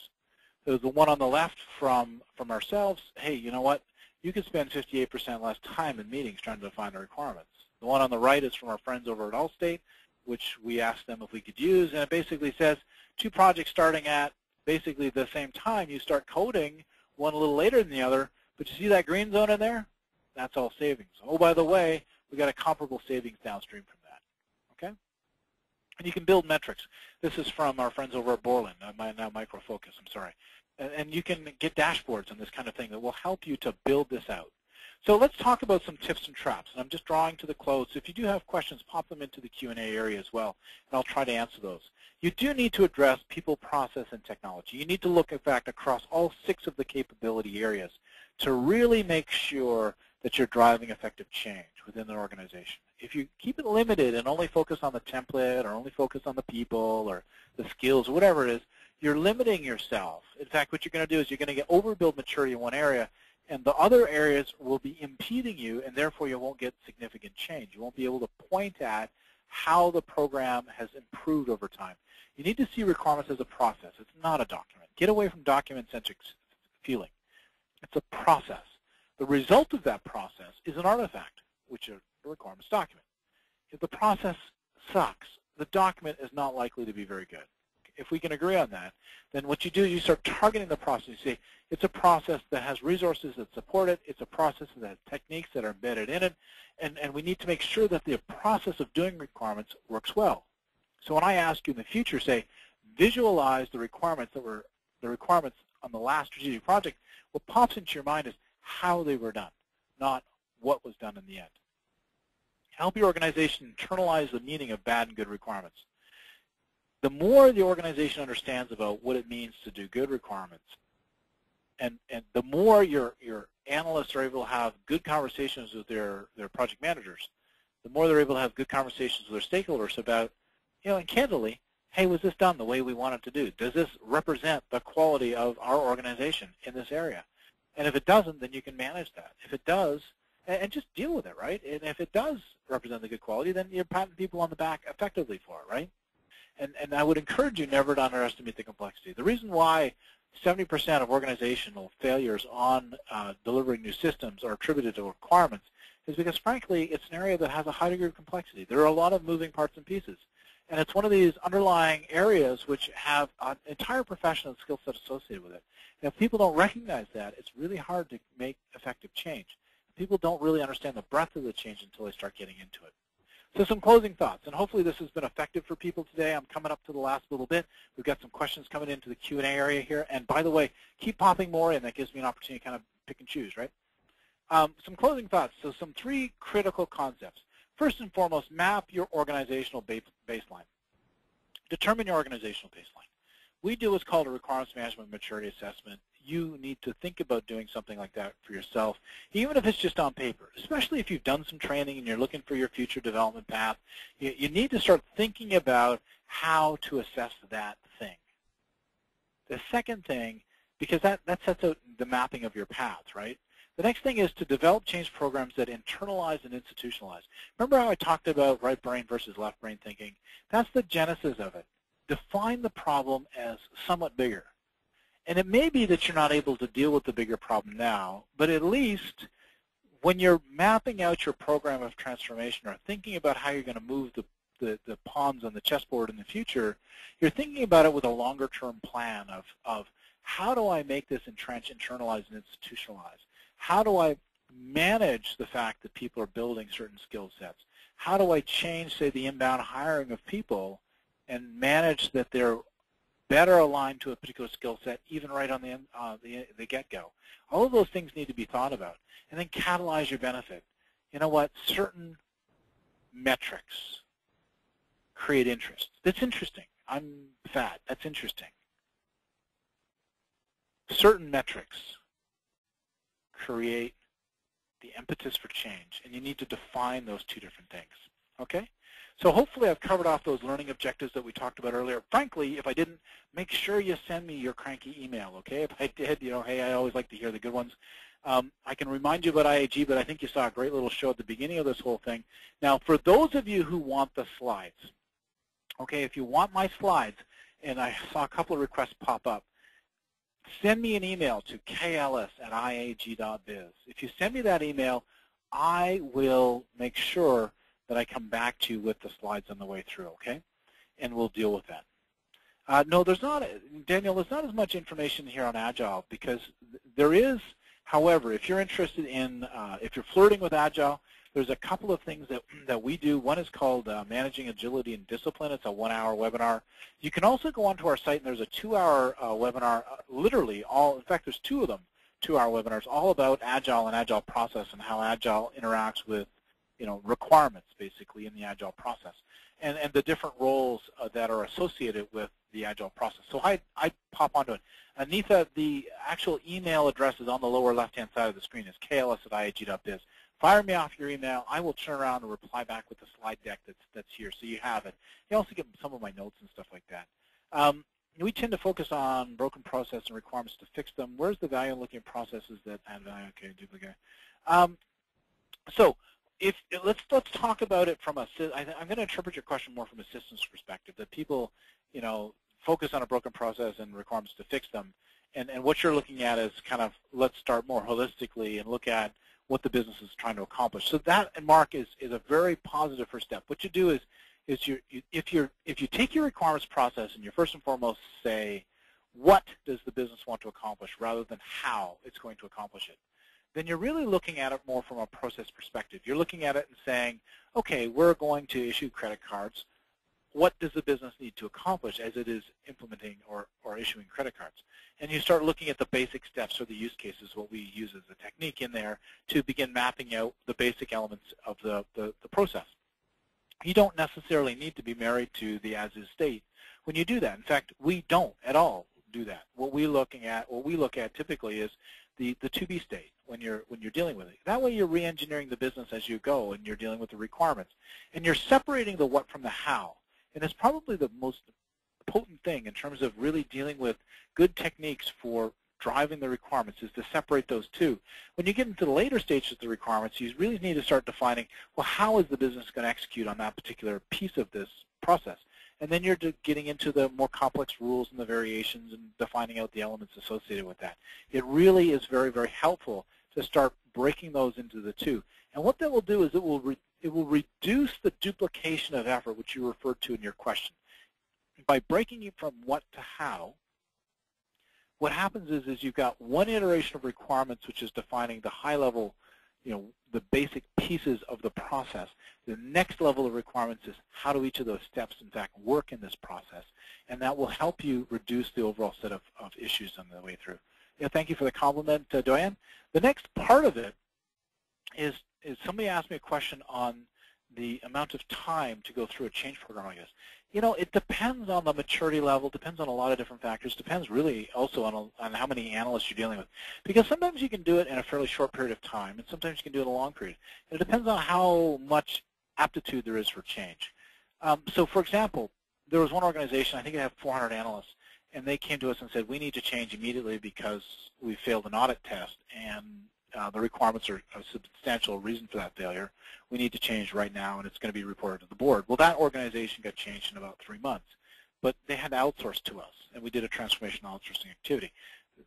There's the one on the left from ourselves. Hey, you know what? You can spend 58% less time in meetings trying to define the requirements. The one on the right is from our friends over at Allstate, which we asked them if we could use, and it basically says 2 projects starting at basically the same time. You start coding, one a little later than the other, but you see that green zone in there? That's all savings. Oh, by the way, we got a comparable savings downstream from that, okay? And you can build metrics. This is from our friends over at Borland, now Micro Focus, I'm sorry. And you can get dashboards on this kind of thing that will help you to build this out. So let's talk about some tips and traps. And I'm just drawing to the close. So if you do have questions, pop them into the Q&A area as well, and I'll try to answer those. You do need to address people, process, and technology. You need to look, in fact, across all 6 of the capability areas to really make sure that you're driving effective change within an organization. If you keep it limited and only focus on the template or only focus on the people or the skills or whatever it is, you're limiting yourself. In fact, what you're going to do is you're going to get overbuild maturity in one area, and the other areas will be impeding you, and therefore you won't get significant change. You won't be able to point at how the program has improved over time. You need to see requirements as a process. It's not a document. Get away from document-centric feeling. It's a process. The result of that process is an artifact, which is a requirements document. If the process sucks, the document is not likely to be very good. If we can agree on that, then what you do is you start targeting the process. You say, it's a process that has resources that support it. It's a process that has techniques that are embedded in it. And we need to make sure that the process of doing requirements works well. So when I ask you in the future, say, visualize the requirements that were the requirements on the last strategic project, what pops into your mind is how they were done, not what was done in the end. Help your organization internalize the meaning of bad and good requirements. The more the organization understands about what it means to do good requirements, and the more your analysts are able to have good conversations with their project managers, the more they're able to have good conversations with their stakeholders about, and candidly, hey, was this done the way we want it to do? Does this represent the quality of our organization in this area? And if it doesn't, then you can manage that. If it does, and just deal with it, right? And if it does represent the good quality, then you're patting people on the back effectively for it, right? And I would encourage you never to underestimate the complexity. The reason why 70% of organizational failures on delivering new systems are attributed to requirements is because, frankly, it's an area that has a high degree of complexity. There are a lot of moving parts and pieces. And it's one of these underlying areas which have an entire professional skill set associated with it. And if people don't recognize that, it's really hard to make effective change. People don't really understand the breadth of the change until they start getting into it. So some closing thoughts, and hopefully this has been effective for people today. I'm coming up to the last little bit. We've got some questions coming into the Q&A area here. And by the way, keep popping more in. That gives me an opportunity to kind of pick and choose, right? Some closing thoughts. So some 3 critical concepts. First and foremost, map your organizational baseline. Determine your organizational baseline. We do what's called a requirements management maturity assessment. You need to think about doing something like that for yourself, even if it's just on paper, especially if you've done some training and you're looking for your future development path. You need to start thinking about how to assess that thing. The second thing, because that sets out the mapping of your path, right? The next thing is to develop change programs that internalize and institutionalize. Remember how I talked about right brain versus left brain thinking? That's the genesis of it. Define the problem as somewhat bigger. And it may be that you're not able to deal with the bigger problem now, but at least when you're mapping out your program of transformation or thinking about how you're going to move the pawns on the chessboard in the future, you're thinking about it with a longer-term plan of how do I make this entrench, internalize, and institutionalize? How do I manage the fact that people are building certain skill sets? How do I change, say, the inbound hiring of people and manage that they're better aligned to a particular skill set, even right on the get-go? All of those things need to be thought about. And then catalyze your benefit. You know what? Certain metrics create interest. That's interesting. I'm fat. That's interesting. Certain metrics create the impetus for change, and you need to define those two different things. Okay? So hopefully I've covered off those learning objectives that we talked about earlier. Frankly, if I didn't, make sure you send me your cranky email, okay? If I did, you know, hey, I always like to hear the good ones. I can remind you about IAG, but I think you saw a great little show at the beginning of this whole thing. Now, for those of you who want the slides, okay, if you want my slides, and I saw a couple of requests pop up, send me an email to kls@iag.biz. If you send me that email, I will make sure that I come back to you with the slides on the way through, okay? And we'll deal with that. No, there's not, Daniel, there's not as much information here on Agile because there is, however, if you're interested in, if you're flirting with Agile, there's a couple of things that we do. One is called Managing Agility and Discipline. It's a 1-hour webinar. You can also go onto our site, and there's a 2-hour webinar, literally all, in fact, there's 2 of them, 2-hour webinars, all about Agile and Agile process and how Agile interacts with, you know, requirements, basically, in the Agile process, and the different roles that are associated with the Agile process. So I pop onto it. Anitha, the actual email address is on the lower left-hand side of the screen. It's kls@iag.biz. Fire me off your email. I will turn around and reply back with the slide deck that's here, so you have it. You also get some of my notes and stuff like that. We tend to focus on broken process and requirements to fix them. Where's the value in looking at processes that add value? Okay, duplicate. So let's talk about it from a. I'm going to interpret your question more from a systems perspective. That people, you know, focus on a broken process and requirements to fix them, and what you're looking at is kind of let's start more holistically and look at what the business is trying to accomplish. So that, and Mark, is a very positive first step. What you do is if you take your requirements process and you first and foremost say, what does the business want to accomplish rather than how it's going to accomplish it, then you're really looking at it more from a process perspective. You're looking at it and saying, okay, we're going to issue credit cards. What does the business need to accomplish as it is implementing or issuing credit cards? And you start looking at the basic steps or the use cases, what we use as a technique in there, to begin mapping out the basic elements of the process. You don't necessarily need to be married to the as-is state when you do that. In fact, we don't at all do that. What we look at typically is the to-be state when you're dealing with it. That way you're re-engineering the business as you go, and you're dealing with the requirements. And you're separating the what from the how. And it's probably the most potent thing in terms of really dealing with good techniques for driving the requirements is to separate those two. When you get into the later stages of the requirements, you really need to start defining, well, how is the business going to execute on that particular piece of this process? And then you're getting into the more complex rules and the variations and defining out the elements associated with that. It really is very, very helpful to start breaking those into the two. And what that will do is it will reduce the duplication of effort, which you referred to in your question. By breaking it from what to how, what happens is you've got one iteration of requirements, which is defining the high level, you know, the basic pieces of the process. The next level of requirements is how do each of those steps, in fact, work in this process, and that will help you reduce the overall set of issues on the way through. Yeah, thank you for the compliment, Diane. The next part of it is somebody asked me a question on the amount of time to go through a change program like this. You know, it depends on the maturity level, depends on a lot of different factors, depends really also on how many analysts you're dealing with. Because sometimes you can do it in a fairly short period of time, and sometimes you can do it in a long period. And it depends on how much aptitude there is for change. So, for example, there was one organization, I think it had 400 analysts, and they came to us and said, we need to change immediately because we failed an audit test, and the requirements are a substantial reason for that failure. We need to change right now, and it's going to be reported to the board. Well, that organization got changed in about 3 months, but they had outsourced to us, and we did a transformation outsourcing activity.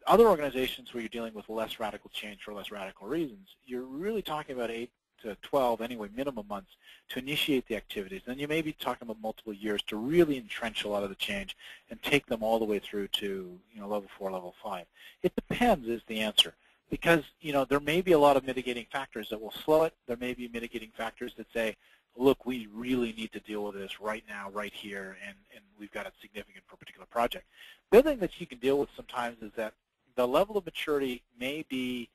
Other organizations where you're dealing with less radical change for less radical reasons, you're really talking about 8 to 12, anyway, minimum months to initiate the activities. Then you may be talking about multiple years to really entrench a lot of the change and take them all the way through to level 4, level 5. It depends is the answer. Because there may be a lot of mitigating factors that will slow it. There may be mitigating factors that say, look, we really need to deal with this right now, right here, and we've got it significant for a particular project. The other thing that you can deal with sometimes is that the level of maturity may be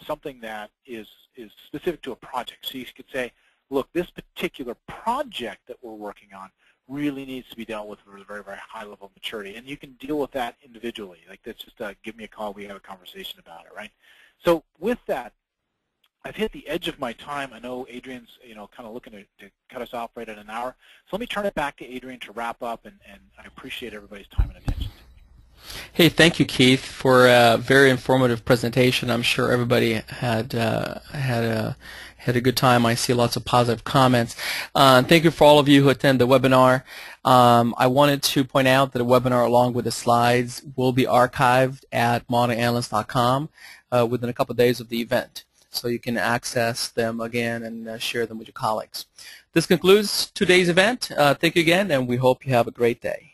something that is specific to a project. So you could say, look, this particular project that we're working on really needs to be dealt with a very, very high level of maturity. And you can deal with that individually. Like, that's just give me a call, we have a conversation about it, right? So with that, I've hit the edge of my time. I know Adrian's kind of looking to cut us off right at an hour. So let me turn it back to Adrian to wrap up, and I appreciate everybody's time and attention. Hey, thank you, Keith, for a very informative presentation. I'm sure everybody had a good time. I see lots of positive comments. Thank you for all of you who attend the webinar. I wanted to point out that the webinar, along with the slides, will be archived at modernanalyst.com within a couple of days of the event. So you can access them again and share them with your colleagues. This concludes today's event. Thank you again, and we hope you have a great day.